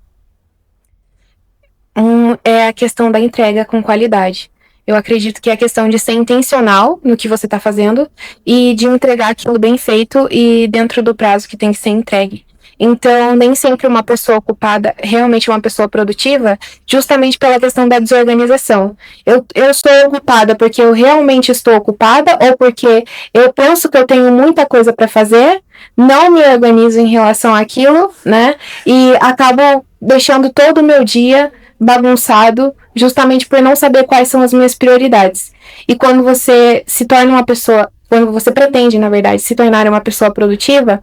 É a questão da entrega com qualidade. Eu acredito que é questão de ser intencional no que você está fazendo e de entregar aquilo bem feito e dentro do prazo que tem que ser entregue. Então, nem sempre uma pessoa ocupada realmente é uma pessoa produtiva, justamente pela questão da desorganização. Eu estou ocupada porque eu realmente estou ocupada ou porque eu penso que eu tenho muita coisa para fazer, não me organizo em relação àquilo, né? E acabo deixando todo o meu dia bagunçado, justamente por não saber quais são as minhas prioridades. E quando você se torna uma pessoa, quando você pretende, na verdade, se tornar uma pessoa produtiva,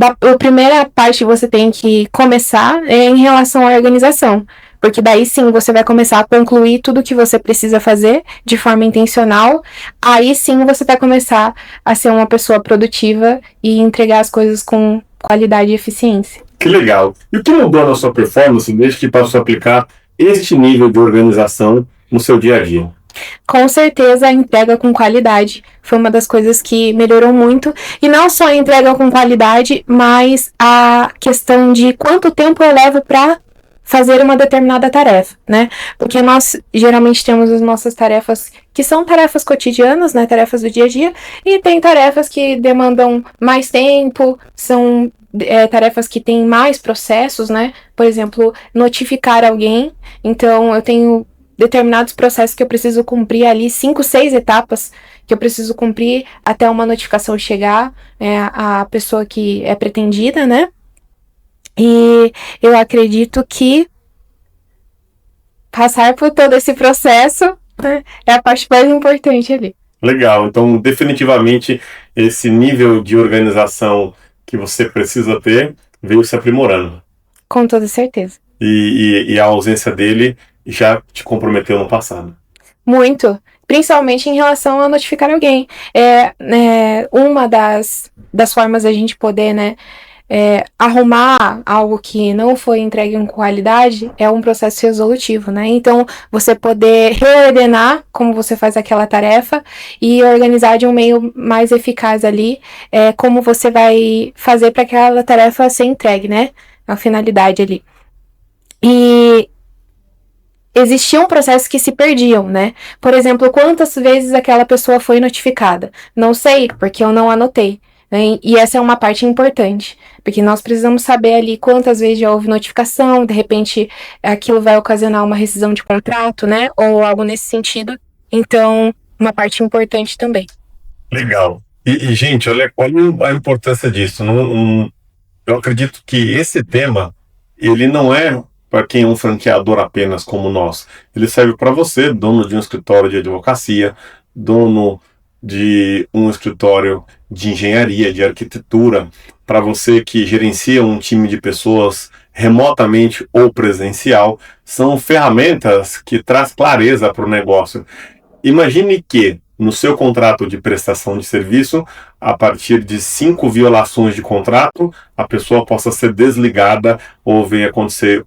a primeira parte que você tem que começar é em relação à organização. Porque daí sim você vai começar a concluir tudo que você precisa fazer de forma intencional. Aí sim você vai começar a ser uma pessoa produtiva e entregar as coisas com qualidade e eficiência. Que legal. E o que mudou na sua performance desde que passou a aplicar este nível de organização no seu dia a dia? Com certeza a entrega com qualidade foi uma das coisas que melhorou muito. E não só a entrega com qualidade, mas a questão de quanto tempo eu levo para fazer uma determinada tarefa, né? Porque nós geralmente temos as nossas tarefas que são tarefas cotidianas, né? Tarefas do dia a dia, e tem tarefas que demandam mais tempo, são tarefas que têm mais processos, né? Por exemplo, notificar alguém. Então, eu tenho determinados processos que eu preciso cumprir ali, 5, 6 etapas que eu preciso cumprir até uma notificação chegar à pessoa que é pretendida, né? E eu acredito que passar por todo esse processo, né, é a parte mais importante ali. Legal, então definitivamente esse nível de organização que você precisa ter veio se aprimorando. Com toda certeza. E a ausência dele já te comprometeu no passado. Muito. Principalmente em relação a notificar alguém. Uma das formas da gente poder, né, arrumar algo que não foi entregue com qualidade é um processo resolutivo, né? Então, você poder reordenar como você faz aquela tarefa e organizar de um meio mais eficaz ali como você vai fazer para aquela tarefa ser entregue, né? A finalidade ali. E existiam processos que se perdiam, né? Por exemplo, quantas vezes aquela pessoa foi notificada? Não sei, porque eu não anotei. Né? E essa é uma parte importante, porque nós precisamos saber ali quantas vezes já houve notificação, de repente aquilo vai ocasionar uma rescisão de contrato, né? Ou algo nesse sentido. Então, uma parte importante também. Legal. Gente, olha a importância disso. Eu acredito que esse tema, ele não é para quem é um franqueador apenas como nós. Ele serve para você, dono de um escritório de advocacia, dono de um escritório de engenharia, de arquitetura, para você que gerencia um time de pessoas remotamente ou presencial. São ferramentas que traz clareza para o negócio. Imagine que no seu contrato de prestação de serviço, a partir de 5 violações de contrato, a pessoa possa ser desligada ou venha acontecer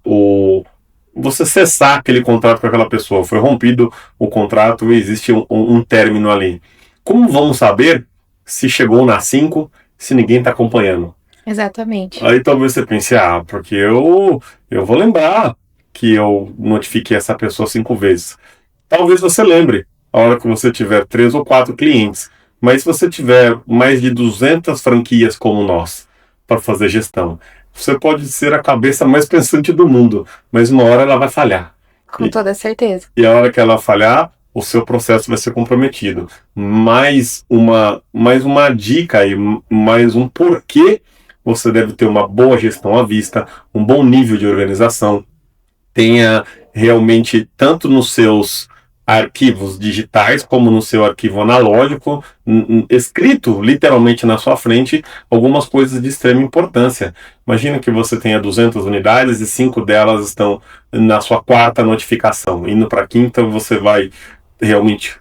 você cessar aquele contrato com aquela pessoa. Foi rompido o contrato e existe um término ali. Como vamos saber se chegou na 5, se ninguém está acompanhando? Exatamente. Aí talvez você pense, porque eu vou lembrar que eu notifiquei essa pessoa 5 vezes. Talvez você lembre a hora que você tiver 3 ou 4 clientes. Mas se você tiver mais de 200 franquias como nós para fazer gestão, você pode ser a cabeça mais pensante do mundo, mas uma hora ela vai falhar. Com toda certeza. E a hora que ela falhar, o seu processo vai ser comprometido. Mais uma dica e mais um porquê você deve ter uma boa gestão à vista, um bom nível de organização. Tenha realmente, tanto nos seus arquivos digitais como no seu arquivo analógico, escrito literalmente na sua frente, algumas coisas de extrema importância. Imagina que você tenha 200 unidades e 5 delas estão na sua 4ª notificação. Indo para a 5ª, você vai realmente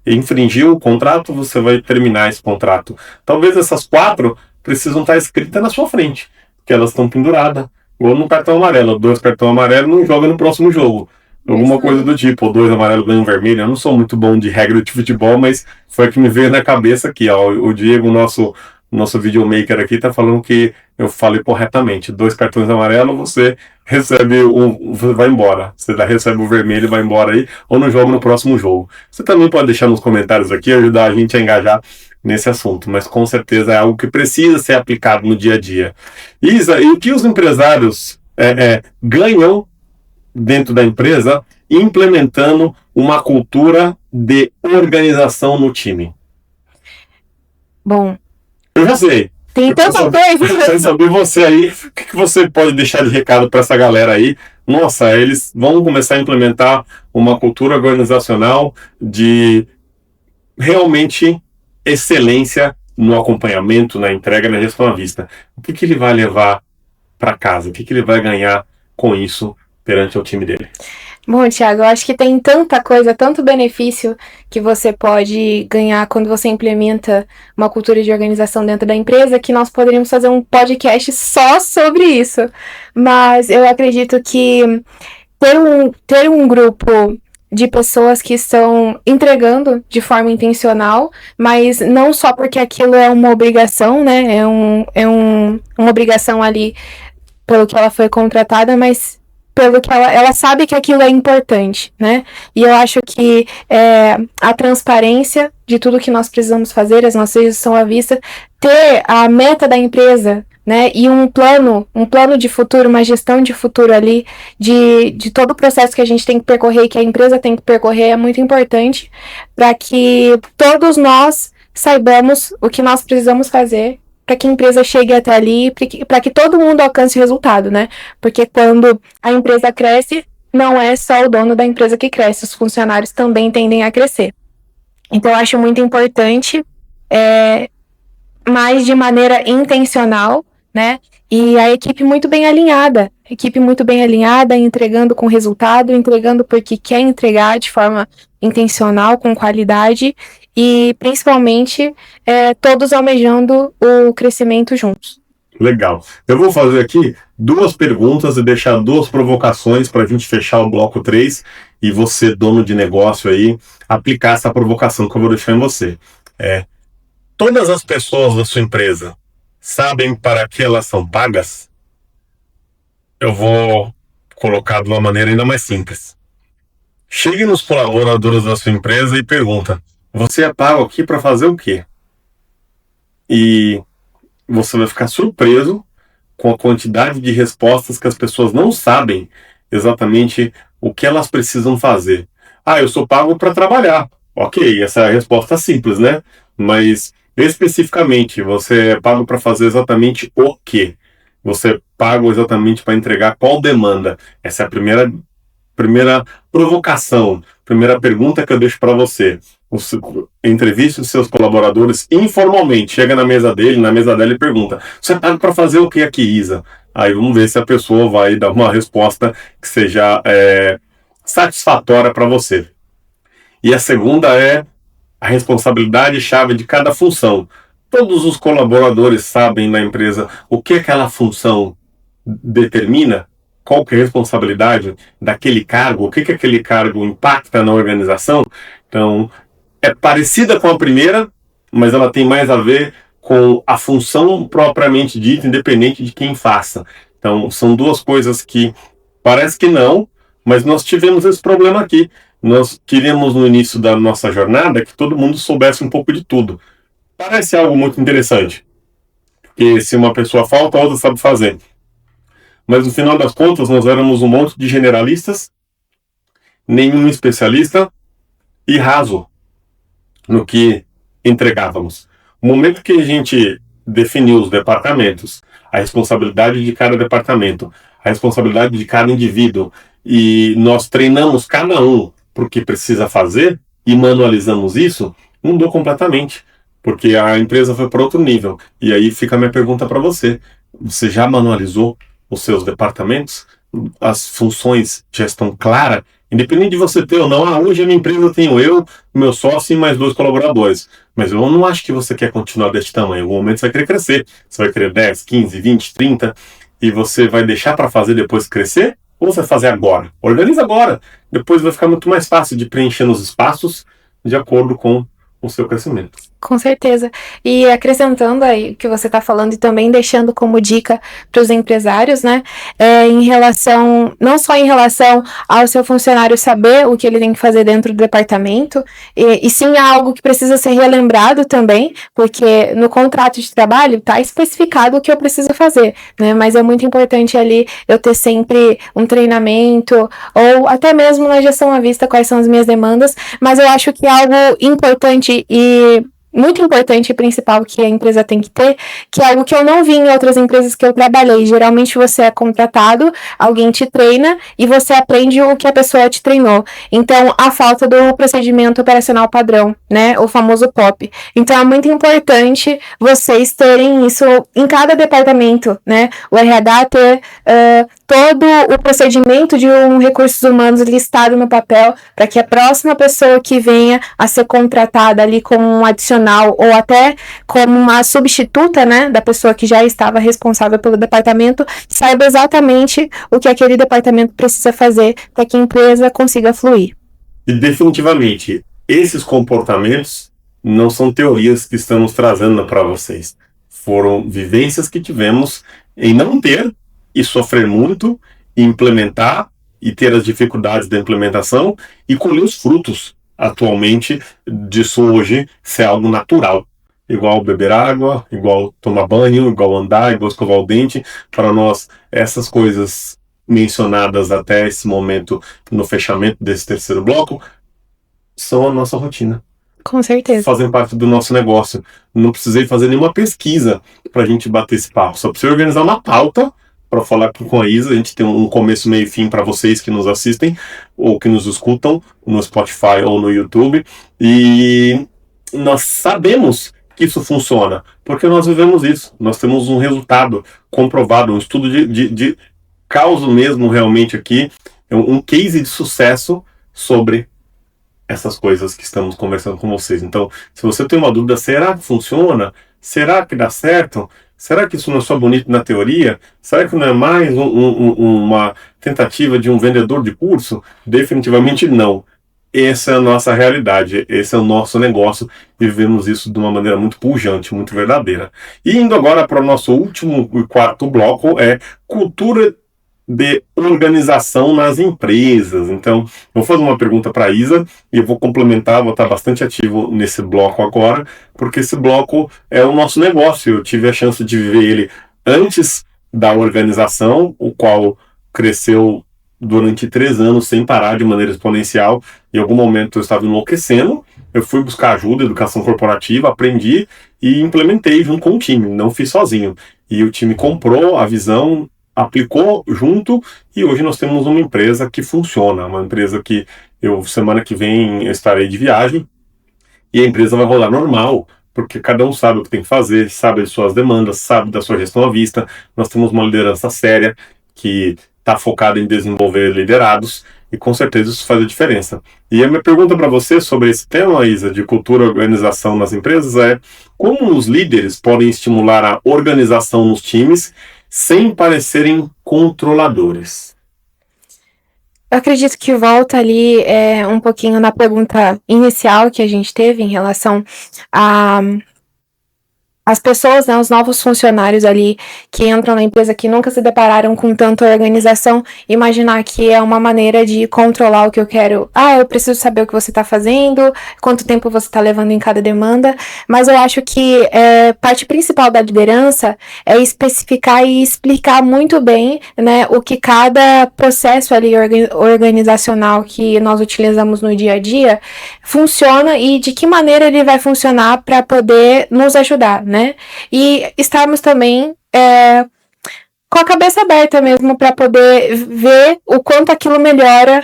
infringir o contrato, você vai terminar esse contrato. Talvez essas 4 precisam estar escritas na sua frente, porque elas estão penduradas. Ou no cartão amarelo, 2 cartão amarelo não joga no próximo jogo. Alguma coisa do tipo, ou 2 amarelo ganha um vermelho. Eu não sou muito bom de regra de futebol, mas foi o que me veio na cabeça aqui, ó. O Diego, nosso nosso videomaker aqui está falando que eu falei corretamente. 2 cartões amarelos, você recebe você vai embora. Você recebe o vermelho e vai embora aí, ou não joga no próximo jogo. Você também pode deixar nos comentários aqui, ajudar a gente a engajar nesse assunto, mas com certeza é algo que precisa ser aplicado no dia a dia. Isa, e o que os empresários ganham dentro da empresa implementando uma cultura de organização no time? Bom, eu já sei. Tem tanta coisa. Sem saber você aí, o que você pode deixar de recado para essa galera aí? Nossa, eles vão começar a implementar uma cultura organizacional de realmente excelência no acompanhamento, na entrega, na gestão à vista. O que ele vai levar para casa? O que ele vai ganhar com isso perante o time dele? Bom, Thiago, eu acho que tem tanta coisa, tanto benefício que você pode ganhar quando você implementa uma cultura de organização dentro da empresa, que nós poderíamos fazer um podcast só sobre isso. Mas eu acredito que ter um grupo de pessoas que estão entregando de forma intencional, mas não só porque aquilo é uma obrigação, né? Uma obrigação ali pelo que ela foi contratada, mas pelo que ela sabe que aquilo é importante, né? E eu acho que a transparência de tudo que nós precisamos fazer, as nossas gestão à vista, ter a meta da empresa, né? E um plano de futuro, uma gestão de futuro ali, de todo o processo que a gente tem que percorrer, que a empresa tem que percorrer, é muito importante para que todos nós saibamos o que nós precisamos fazer para que a empresa chegue até ali, para que todo mundo alcance o resultado, né? Porque quando a empresa cresce, não é só o dono da empresa que cresce, os funcionários também tendem a crescer. Então, eu acho muito importante, mas de maneira intencional, né? E a equipe muito bem alinhada, entregando com resultado, entregando porque quer entregar de forma intencional, com qualidade, e principalmente todos almejando o crescimento juntos. Legal. Eu vou fazer aqui 2 perguntas e deixar 2 provocações para a gente fechar o bloco 3 e você, dono de negócio aí, aplicar essa provocação que eu vou deixar em você. Todas as pessoas da sua empresa sabem para que elas são pagas? Eu vou colocar de uma maneira ainda mais simples. Chegue nos colaboradores da sua empresa e pergunta: você é pago aqui para fazer o quê? E você vai ficar surpreso com a quantidade de respostas que as pessoas não sabem exatamente o que elas precisam fazer. Eu sou pago para trabalhar. Ok, essa é a resposta simples, né? Mas especificamente, você é pago para fazer exatamente o quê? Você é pago exatamente para entregar qual demanda? Essa é a primeira provocação, primeira pergunta que eu deixo para você. Entreviste os seus colaboradores informalmente, chega na mesa dela e pergunta: você é pago para fazer o que aqui, Isa? Aí vamos ver se a pessoa vai dar uma resposta que seja satisfatória para você. E a segunda é a responsabilidade-chave de cada função. Todos os colaboradores sabem na empresa o que aquela função determina, qual que é a responsabilidade daquele cargo, o que aquele cargo impacta na organização. Então, é parecida com a primeira, mas ela tem mais a ver com a função propriamente dita, independente de quem faça. Então, são 2 coisas que parece que não, mas nós tivemos esse problema aqui. Nós queríamos, no início da nossa jornada, que todo mundo soubesse um pouco de tudo. Parece algo muito interessante, porque se uma pessoa falta, a outra sabe fazer. Mas, no final das contas, nós éramos um monte de generalistas, nenhum especialista e raso no que entregávamos. No momento que a gente definiu os departamentos, a responsabilidade de cada departamento, a responsabilidade de cada indivíduo, e nós treinamos cada um para o que precisa fazer e manualizamos isso, mudou completamente, porque a empresa foi para outro nível. E aí fica a minha pergunta para você: você já manualizou os seus departamentos? As funções já estão claras? Independente de você ter ou não, hoje a minha empresa tenho eu, meu sócio e mais 2 colaboradores. Mas eu não acho que você quer continuar deste tamanho. Em algum momento você vai querer crescer. Você vai querer 10, 15, 20, 30. E você vai deixar para fazer depois crescer? Ou você vai fazer agora? Organiza agora. Depois vai ficar muito mais fácil de preencher nos espaços de acordo com o seu crescimento. Com certeza. E acrescentando aí o que você está falando e também deixando como dica para os empresários, né? Em relação, não só em relação ao seu funcionário saber o que ele tem que fazer dentro do departamento, e sim algo que precisa ser relembrado também, porque no contrato de trabalho está especificado o que eu preciso fazer, né? Mas é muito importante ali eu ter sempre um treinamento, ou até mesmo na gestão à vista, quais são as minhas demandas, mas eu acho que é algo importante e muito importante e principal que a empresa tem que ter, que é algo que eu não vi em outras empresas que eu trabalhei. Geralmente você é contratado, alguém te treina e você aprende o que a pessoa te treinou. Então, a falta do procedimento operacional padrão, né? O famoso POP. Então, é muito importante vocês terem isso em cada departamento, né? O RH ter todo o procedimento de recursos humanos listado no papel para que a próxima pessoa que venha a ser contratada ali como um adicional ou até como uma substituta, né, da pessoa que já estava responsável pelo departamento, saiba exatamente o que aquele departamento precisa fazer para que a empresa consiga fluir. E definitivamente, esses comportamentos não são teorias que estamos trazendo para vocês. Foram vivências que tivemos em não ter e sofrer muito, e implementar e ter as dificuldades da implementação e colher os frutos atualmente disso hoje ser algo natural. Igual beber água, igual tomar banho, igual andar, igual escovar o dente. Para nós, essas coisas mencionadas até esse momento no fechamento desse terceiro bloco são a nossa rotina. Com certeza. Fazem parte do nosso negócio. Não precisei fazer nenhuma pesquisa para a gente bater esse papo. Só precisei organizar uma pauta para falar com a Isa. A gente tem um começo, meio e fim para vocês que nos assistem ou que nos escutam no Spotify ou no YouTube. E nós sabemos que isso funciona, porque nós vivemos isso. Nós temos um resultado comprovado, um estudo de causa mesmo realmente aqui, um case de sucesso sobre essas coisas que estamos conversando com vocês. Então, se você tem uma dúvida, será que funciona? Será que dá certo? Será que isso não é só bonito na teoria? Será que não é mais uma tentativa de um vendedor de curso? Definitivamente não. Essa é a nossa realidade, esse é o nosso negócio e vivemos isso de uma maneira muito pujante, muito verdadeira. E indo agora para o nosso último e quarto bloco, é cultura de organização nas empresas. Então, vou fazer uma pergunta para a Isa e eu vou complementar, vou estar bastante ativo nesse bloco agora, porque esse bloco é o nosso negócio. Eu tive a chance de viver ele antes da organização, o qual cresceu durante 3 anos sem parar de maneira exponencial. Em algum momento eu estava enlouquecendo, eu fui buscar ajuda, educação corporativa, aprendi e implementei junto com o time, não fiz sozinho. E o time comprou a visão, aplicou junto e hoje nós temos uma empresa que funciona, uma empresa que semana que vem eu estarei de viagem e a empresa vai rodar normal, porque cada um sabe o que tem que fazer, sabe as suas demandas, sabe da sua gestão à vista. Nós temos uma liderança séria que está focada em desenvolver liderados e com certeza isso faz a diferença. E a minha pergunta para você sobre esse tema, Isa, de cultura e organização nas empresas é: como os líderes podem estimular a organização nos times sem parecerem controladores? Eu acredito que volta ali um pouquinho na pergunta inicial que a gente teve em relação as pessoas, né, os novos funcionários ali que entram na empresa que nunca se depararam com tanta organização, imaginar que é uma maneira de controlar o que eu quero. Eu preciso saber o que você está fazendo, quanto tempo você está levando em cada demanda, mas eu acho que parte principal da liderança é especificar e explicar muito bem, né, o que cada processo ali organizacional que nós utilizamos no dia a dia funciona e de que maneira ele vai funcionar para poder nos ajudar, né? E estarmos também com a cabeça aberta mesmo para poder ver o quanto aquilo melhora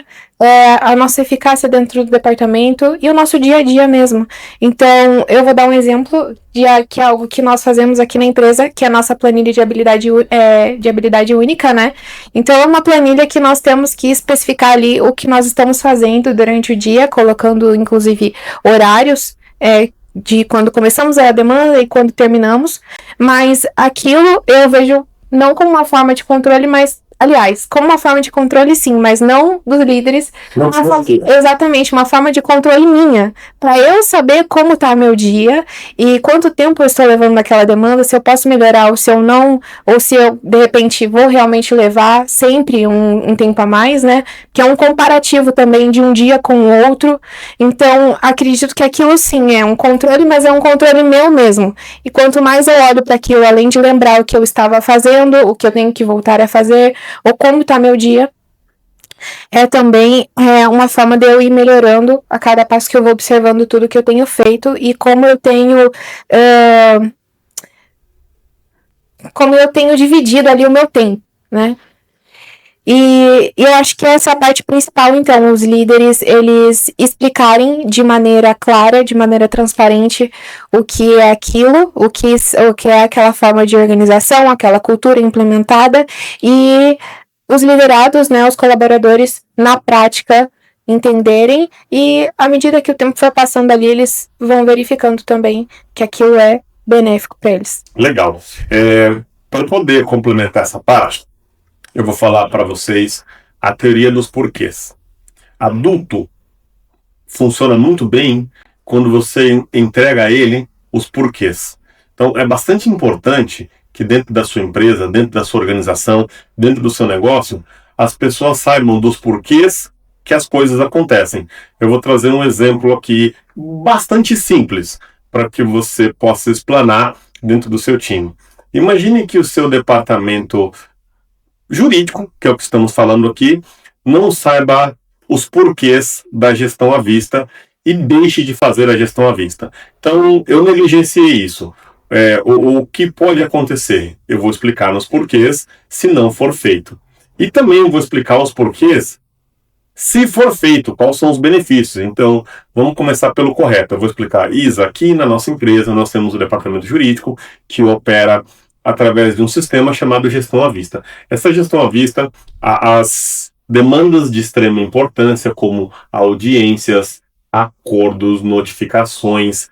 a nossa eficácia dentro do departamento e o nosso dia a dia mesmo. Então, eu vou dar um exemplo que é algo que nós fazemos aqui na empresa, que é a nossa planilha de habilidade única, né? Então, é uma planilha que nós temos que especificar ali o que nós estamos fazendo durante o dia, colocando, inclusive, horários de quando começamos a demanda e quando terminamos, mas aquilo eu vejo não como uma forma de controle, mas aliás, como uma forma de controle sim, mas não dos líderes. Não, Exatamente, uma forma de controle minha, para eu saber como tá meu dia e quanto tempo eu estou levando naquela demanda, se eu posso melhorar ou se eu não, ou se eu, de repente, vou realmente levar sempre um tempo a mais, né? Que é um comparativo também de um dia com o outro. Então, acredito que aquilo sim é um controle, mas é um controle meu mesmo. E quanto mais eu olho para aquilo, além de lembrar o que eu estava fazendo, o que eu tenho que voltar a fazer, ou como está meu dia, é também uma forma de eu ir melhorando a cada passo que eu vou observando tudo que eu tenho feito e como eu tenho dividido ali o meu tempo, né? E eu acho que essa é a parte principal, então, os líderes, eles explicarem de maneira clara, de maneira transparente o que é aquilo, o que é aquela forma de organização, aquela cultura implementada e os liderados, né, os colaboradores, na prática, entenderem e à medida que o tempo for passando ali, eles vão verificando também que aquilo é benéfico para eles. Legal. Para poder complementar essa parte, eu vou falar para vocês a teoria dos porquês. Adulto funciona muito bem quando você entrega a ele os porquês. Então, é bastante importante que dentro da sua empresa, dentro da sua organização, dentro do seu negócio, as pessoas saibam dos porquês que as coisas acontecem. Eu vou trazer um exemplo aqui bastante simples para que você possa explanar dentro do seu time. Imagine que o seu departamento jurídico, que é o que estamos falando aqui, não saiba os porquês da gestão à vista e deixe de fazer a gestão à vista. Então, eu negligenciei isso. O que pode acontecer? Eu vou explicar nos porquês se não for feito. E também eu vou explicar os porquês se for feito, quais são os benefícios. Então, vamos começar pelo correto. Eu vou explicar, Isa, aqui na nossa empresa nós temos o departamento jurídico que opera através de um sistema chamado gestão à vista. Essa gestão à vista, as demandas de extrema importância, como audiências, acordos, notificações,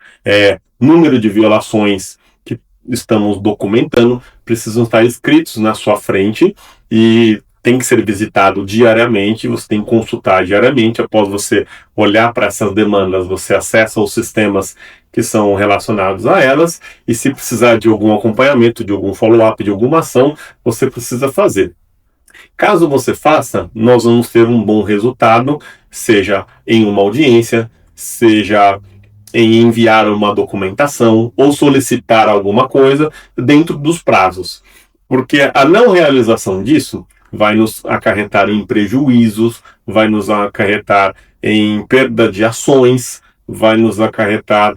número de violações que estamos documentando, precisam estar escritos na sua frente e tem que ser visitado diariamente, você tem que consultar diariamente. Após você olhar para essas demandas, você acessa os sistemas que são relacionados a elas, e se precisar de algum acompanhamento, de algum follow-up, de alguma ação, você precisa fazer. Caso você faça, nós vamos ter um bom resultado, seja em uma audiência, seja em enviar uma documentação ou solicitar alguma coisa dentro dos prazos. Porque a não realização disso vai nos acarretar em prejuízos, vai nos acarretar em perda de ações, vai nos acarretar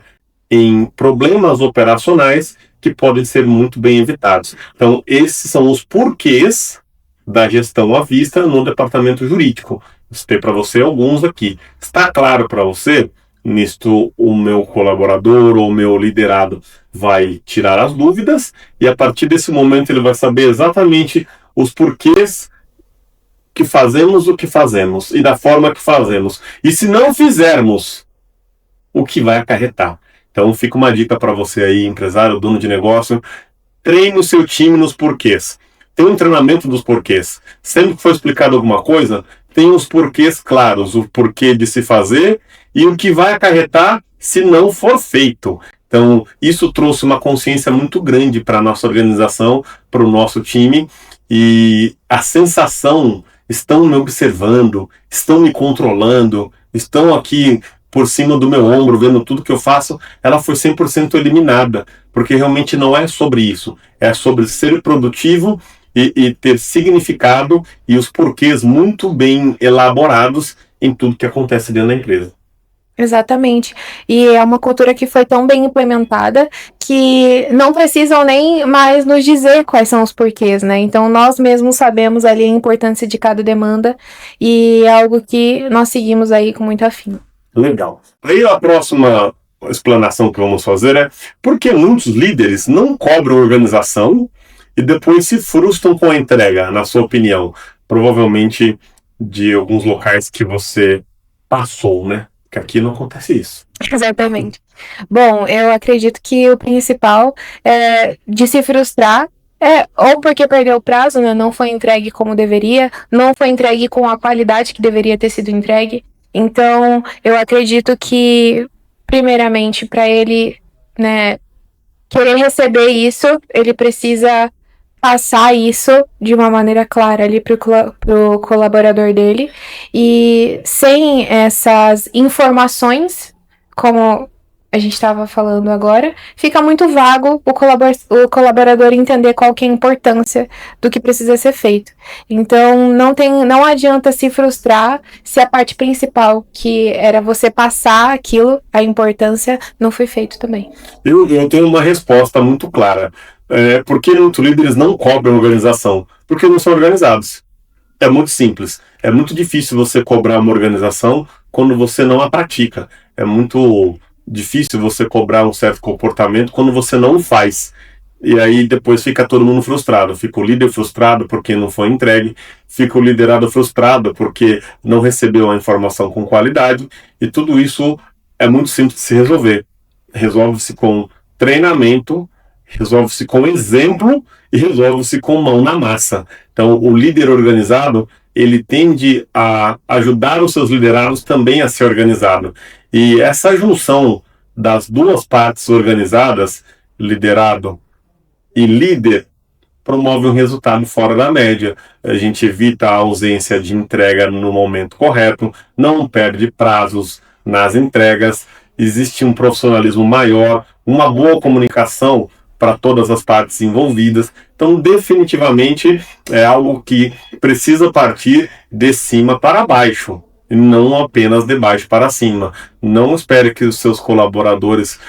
em problemas operacionais que podem ser muito bem evitados. Então, esses são os porquês da gestão à vista no departamento jurídico. Citei para você alguns aqui. Está claro para você? Nisto, o meu colaborador ou o meu liderado vai tirar as dúvidas e a partir desse momento ele vai saber exatamente os porquês que fazemos o que fazemos e da forma que fazemos. E se não fizermos, o que vai acarretar. Então fica uma dica para você aí, empresário, dono de negócio, treine o seu time nos porquês. Tem um treinamento dos porquês. Sempre que for explicado alguma coisa, tem os porquês claros, o porquê de se fazer e o que vai acarretar se não for feito. Então, isso trouxe uma consciência muito grande para a nossa organização, para o nosso time, e a sensação, estão me observando, estão me controlando, estão aqui por cima do meu ombro, vendo tudo que eu faço, ela foi 100% eliminada, porque realmente não é sobre isso, é sobre ser produtivo e ter significado e os porquês muito bem elaborados em tudo que acontece dentro da empresa. Exatamente. E é uma cultura que foi tão bem implementada que não precisam nem mais nos dizer quais são os porquês, né? Então nós mesmos sabemos ali a importância de cada demanda e é algo que nós seguimos aí com muito afinco. Legal. Aí a próxima explanação que vamos fazer é por que muitos líderes não cobram organização e depois se frustram com a entrega, na sua opinião? Provavelmente de alguns locais que você passou, né? Que aqui não acontece isso. Exatamente. Bom, eu acredito que o principal é de se frustrar Ou porque perdeu o prazo, né? Não foi entregue como deveria, não foi entregue com a qualidade que deveria ter sido entregue. Então, eu acredito que, primeiramente, para ele, né, querer receber isso, ele precisa passar isso de uma maneira clara ali pro colaborador dele. E sem essas informações, como a gente estava falando agora, fica muito vago o colaborador entender qual que é a importância do que precisa ser feito. Então, não adianta se frustrar se a parte principal, que era você passar aquilo, a importância, não foi feito também. Eu tenho uma resposta muito clara. Por que muitos líderes não cobram organização? Porque não são organizados. É muito simples. É muito difícil você cobrar uma organização quando você não a pratica. É muito difícil você cobrar um certo comportamento quando você não o faz. E aí depois fica todo mundo frustrado. Fica o líder frustrado porque não foi entregue, fica o liderado frustrado porque não recebeu a informação com qualidade, e tudo isso é muito simples de se resolver. Resolve-se com treinamento, resolve-se com exemplo e resolve-se com mão na massa. Então, o líder organizado, ele tende a ajudar os seus liderados também a ser organizado. E essa junção das duas partes organizadas, liderado e líder, promove um resultado fora da média. A gente evita a ausência de entrega no momento correto, não perde prazos nas entregas, existe um profissionalismo maior, uma boa comunicação para todas as partes envolvidas. Então, definitivamente, é algo que precisa partir de cima para baixo, e não apenas de baixo para cima. Não espere que os seus colaboradores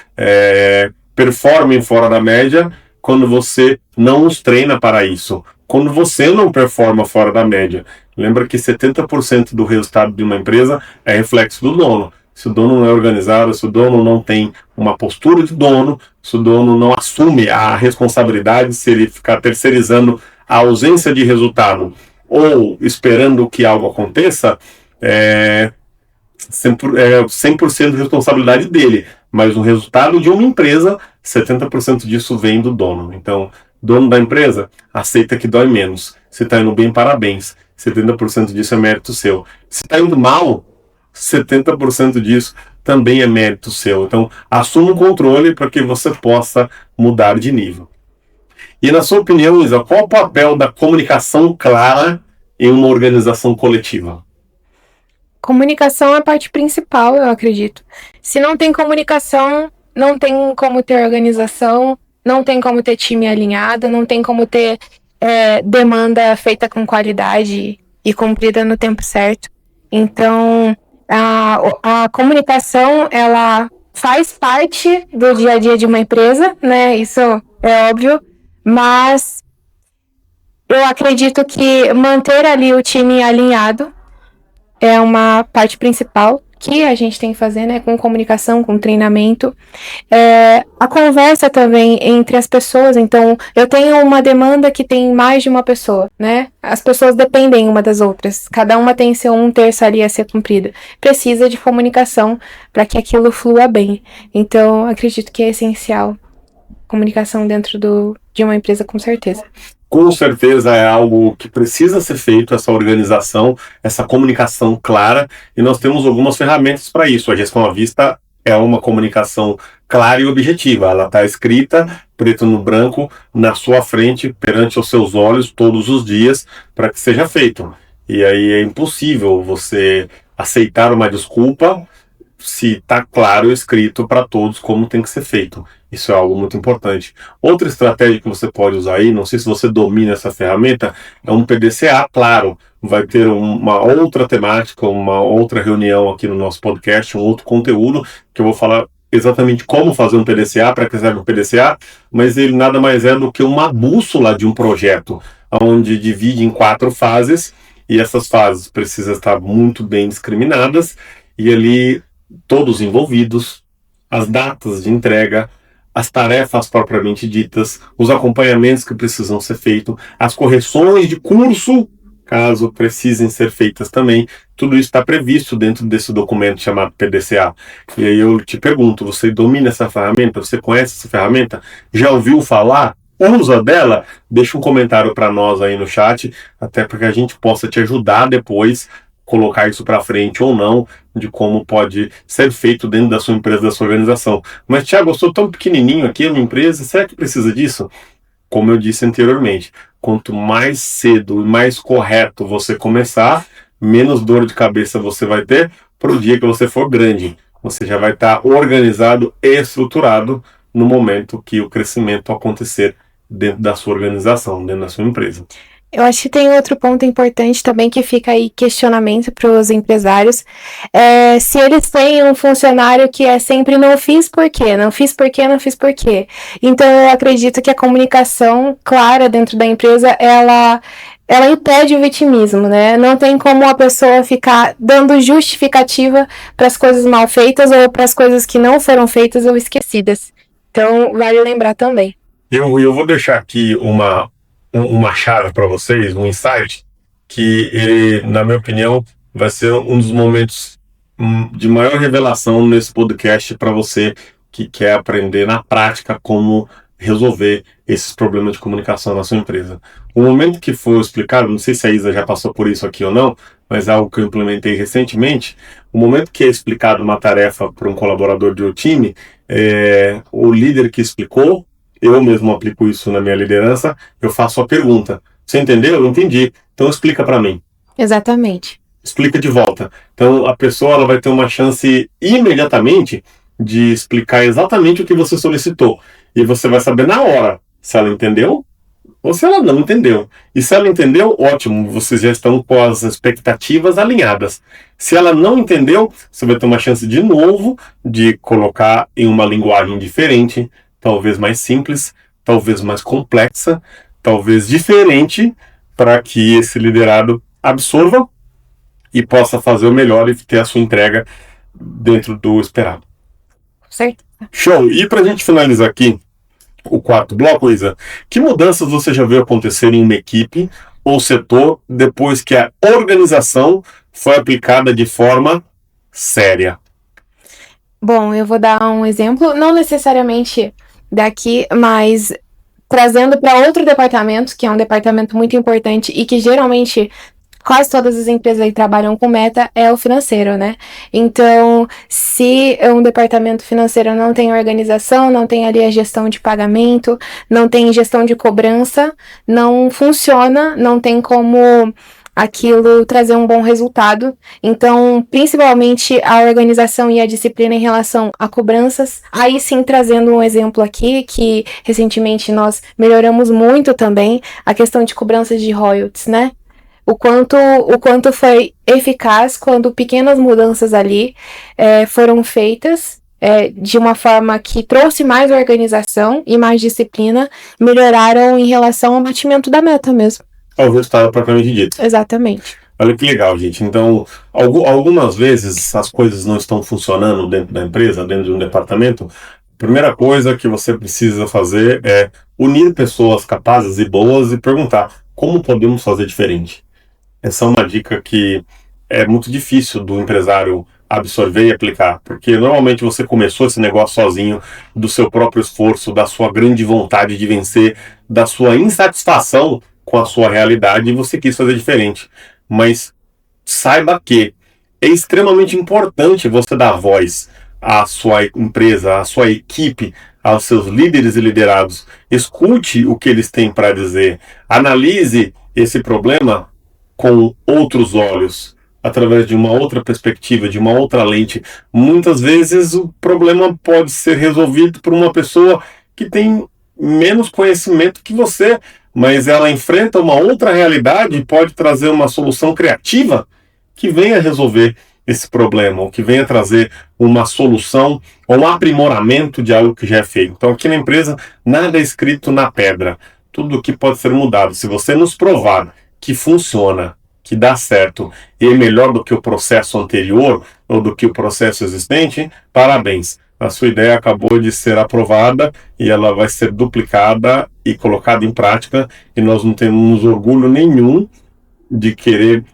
performem fora da média quando você não os treina para isso. Quando você não performa fora da média. Lembra que 70% do resultado de uma empresa é reflexo do dono. Se o dono não é organizado, se o dono não tem uma postura de dono, se o dono não assume a responsabilidade, se ele ficar terceirizando a ausência de resultado ou esperando que algo aconteça, é 100% de responsabilidade dele. Mas o resultado de uma empresa, 70% disso vem do dono. Então, dono da empresa, aceita que dói menos. Se está indo bem, parabéns. 70% disso é mérito seu. Se está indo mal, 70% disso também é mérito seu. Então, assuma o controle para que você possa mudar de nível. E na sua opinião, Isa, qual o papel da comunicação clara em uma organização coletiva? Comunicação é a parte principal, eu acredito. Se não tem comunicação, não tem como ter organização, não tem como ter time alinhado, não tem como ter demanda feita com qualidade e cumprida no tempo certo. Então, a comunicação, ela faz parte do dia a dia de uma empresa, né? Isso é óbvio, mas eu acredito que manter ali o time alinhado é uma parte principal que a gente tem que fazer, né, com comunicação, com treinamento. A conversa também entre as pessoas. Então, eu tenho uma demanda que tem mais de uma pessoa, né? As pessoas dependem uma das outras. Cada uma tem seu 1/3 ali a ser cumprida. Precisa de comunicação para que aquilo flua bem. Então, acredito que é essencial comunicação dentro de uma empresa, com certeza. Com certeza é algo que precisa ser feito, essa organização, essa comunicação clara, e nós temos algumas ferramentas para isso. A gestão à vista é uma comunicação clara e objetiva. Ela está escrita, preto no branco, na sua frente, perante os seus olhos, todos os dias, para que seja feito. E aí é impossível você aceitar uma desculpa se está claro escrito para todos como tem que ser feito. Isso é algo muito importante. Outra estratégia que você pode usar aí, não sei se você domina essa ferramenta, é um PDCA, claro. Vai ter uma outra temática, uma outra reunião aqui no nosso podcast, um outro conteúdo, que eu vou falar exatamente como fazer um PDCA, para que serve um PDCA, mas ele nada mais é do que uma bússola de um projeto, onde divide em 4 fases, e essas fases precisam estar muito bem discriminadas, e ali todos envolvidos, as datas de entrega, as tarefas propriamente ditas, os acompanhamentos que precisam ser feitos, as correções de curso, caso precisem ser feitas também, tudo isso está previsto dentro desse documento chamado PDCA. E aí eu te pergunto, você domina essa ferramenta? Você conhece essa ferramenta? Já ouviu falar? usa dela, deixa um comentário para nós aí no chat, até para que a gente possa te ajudar depois, colocar isso para frente ou não, de como pode ser feito dentro da sua empresa, da sua organização. Mas, Thiago, eu sou tão pequenininho aqui, a minha empresa, será que precisa disso? Como eu disse anteriormente, quanto mais cedo e mais correto você começar, menos dor de cabeça você vai ter para o dia que você for grande. Você já vai estar organizado e estruturado no momento que o crescimento acontecer dentro da sua organização, dentro da sua empresa. Eu acho que tem outro ponto importante também que fica aí questionamento para os empresários. Se eles têm um funcionário que é sempre não fiz por quê, não fiz por quê, não fiz por quê. Então eu acredito que a comunicação clara dentro da empresa, ela impede o vitimismo, né? Não tem como a pessoa ficar dando justificativa para as coisas mal feitas ou para as coisas que não foram feitas ou esquecidas. Então vale lembrar também. Eu vou deixar aqui uma chave para vocês, um insight, que ele, na minha opinião, vai ser um dos momentos de maior revelação nesse podcast para você que quer aprender na prática como resolver esses problemas de comunicação na sua empresa. O momento que foi explicado, não sei se a Isa já passou por isso aqui ou não, mas é algo que eu implementei recentemente, o momento que é explicado uma tarefa para um colaborador de um time, o líder que explicou, eu mesmo aplico isso na minha liderança, eu faço a pergunta. Você entendeu? Eu entendi. Então explica para mim. Exatamente. Explica de volta. Então a pessoa ela vai ter uma chance imediatamente de explicar exatamente o que você solicitou. E você vai saber na hora se ela entendeu ou se ela não entendeu. E se ela entendeu, ótimo, vocês já estão com as expectativas alinhadas. Se ela não entendeu, você vai ter uma chance de novo de colocar em uma linguagem diferente, talvez mais simples, talvez mais complexa, talvez diferente, para que esse liderado absorva e possa fazer o melhor e ter a sua entrega dentro do esperado. Certo. Show! E para a gente finalizar aqui o quarto bloco, Isa, que mudanças você já viu acontecer em uma equipe ou setor depois que a organização foi aplicada de forma séria? Bom, eu vou dar um exemplo, não necessariamente daqui, mas trazendo para outro departamento, que é um departamento muito importante e que geralmente quase todas as empresas aí trabalham com meta, é o financeiro, né? Então, se um departamento financeiro não tem organização, não tem ali a gestão de pagamento, não tem gestão de cobrança, não funciona, não tem como aquilo trazer um bom resultado. Então, principalmente a organização e a disciplina em relação a cobranças. Aí sim, trazendo um exemplo aqui, que recentemente nós melhoramos muito também, a questão de cobranças de royalties, né? O quanto foi eficaz quando pequenas mudanças ali foram feitas de uma forma que trouxe mais organização e mais disciplina, melhoraram em relação ao batimento da meta mesmo. Ao resultado propriamente dito. Exatamente. Olha que legal, gente. Então, algumas vezes as coisas não estão funcionando dentro da empresa, dentro de um departamento. A primeira coisa que você precisa fazer é unir pessoas capazes e boas e perguntar como podemos fazer diferente. Essa é uma dica que é muito difícil do empresário absorver e aplicar, porque normalmente você começou esse negócio sozinho, do seu próprio esforço, da sua grande vontade de vencer, da sua insatisfação com a sua realidade e você quis fazer diferente. Mas saiba que é extremamente importante você dar voz à sua empresa, à sua equipe, aos seus líderes e liderados. Escute o que eles têm para dizer. Analise esse problema com outros olhos, através de uma outra perspectiva, de uma outra lente. Muitas vezes o problema pode ser resolvido por uma pessoa que tem menos conhecimento que você, mas ela enfrenta uma outra realidade e pode trazer uma solução criativa que venha resolver esse problema, ou que venha trazer uma solução ou um aprimoramento de algo que já é feito. Então aqui na empresa nada é escrito na pedra, tudo que pode ser mudado. Se você nos provar que funciona, que dá certo e é melhor do que o processo anterior ou do que o processo existente, parabéns. A sua ideia acabou de ser aprovada e ela vai ser duplicada e colocada em prática e nós não temos orgulho nenhum de querer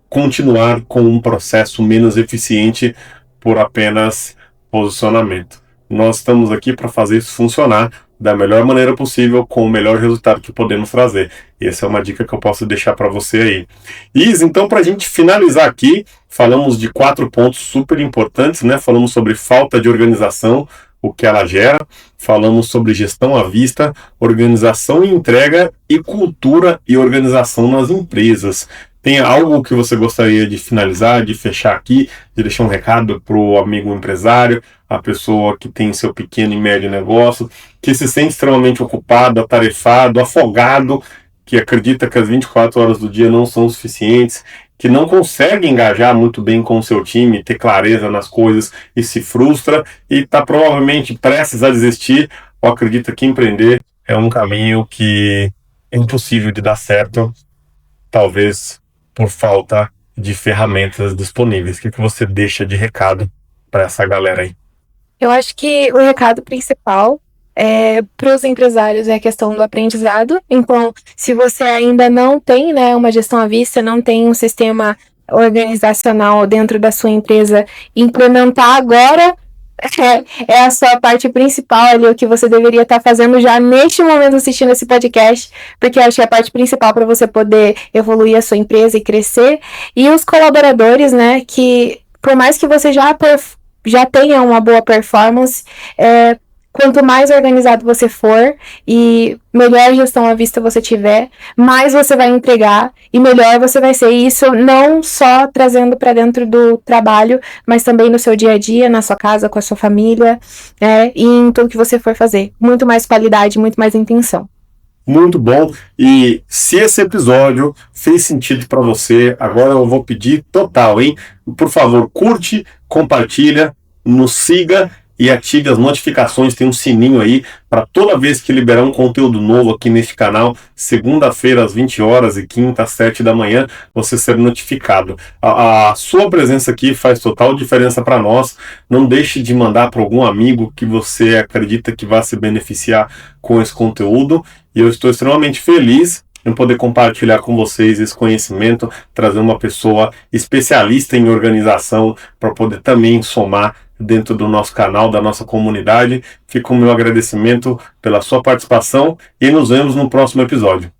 continuar com um processo menos eficiente por apenas posicionamento. Nós estamos aqui para fazer isso funcionar da melhor maneira possível, com o melhor resultado que podemos trazer. Essa é uma dica que eu posso deixar para você aí. Isa, então, para a gente finalizar aqui, falamos de 4 pontos super importantes, né? Falamos sobre falta de organização, o que ela gera, falamos sobre gestão à vista, organização e entrega e cultura e organização nas empresas. Tem algo que você gostaria de finalizar, de fechar aqui, de deixar um recado para o amigo empresário, a pessoa que tem seu pequeno e médio negócio, que se sente extremamente ocupado, atarefado, afogado, que acredita que as 24 horas do dia não são suficientes, que não consegue engajar muito bem com o seu time, ter clareza nas coisas e se frustra e está provavelmente prestes a desistir, ou acredita que empreender é um caminho que é impossível de dar certo, talvez por falta de ferramentas disponíveis. O que você deixa de recado para essa galera aí? Eu acho que o recado principal para os empresários é a questão do aprendizado. Então, se você ainda não tem, né, uma gestão à vista, não tem um sistema organizacional dentro da sua empresa, implementar agora é a sua parte principal ali, o que você deveria estar fazendo já neste momento assistindo esse podcast, porque eu acho que é a parte principal para você poder evoluir a sua empresa e crescer. E os colaboradores, né, que por mais que você já tenha uma boa performance, quanto mais organizado você for e melhor gestão à vista você tiver, mais você vai entregar e melhor você vai ser. Isso não só trazendo para dentro do trabalho, mas também no seu dia a dia, na sua casa, com a sua família, e em tudo que você for fazer. Muito mais qualidade, muito mais intenção. Muito bom. E se esse episódio fez sentido para você, agora eu vou pedir total, hein? Por favor, curte, compartilha, nos siga e ative as notificações. Tem um sininho aí para toda vez que liberar um conteúdo novo aqui neste canal, segunda-feira às 20 horas e quinta às 7 da manhã, você ser notificado. A sua presença aqui faz total diferença para nós. Não deixe de mandar para algum amigo que você acredita que vai se beneficiar com esse conteúdo. E eu estou extremamente feliz em poder compartilhar com vocês esse conhecimento, trazer uma pessoa especialista em organização para poder também somar dentro do nosso canal, da nossa comunidade. Fica o meu agradecimento pela sua participação e nos vemos no próximo episódio.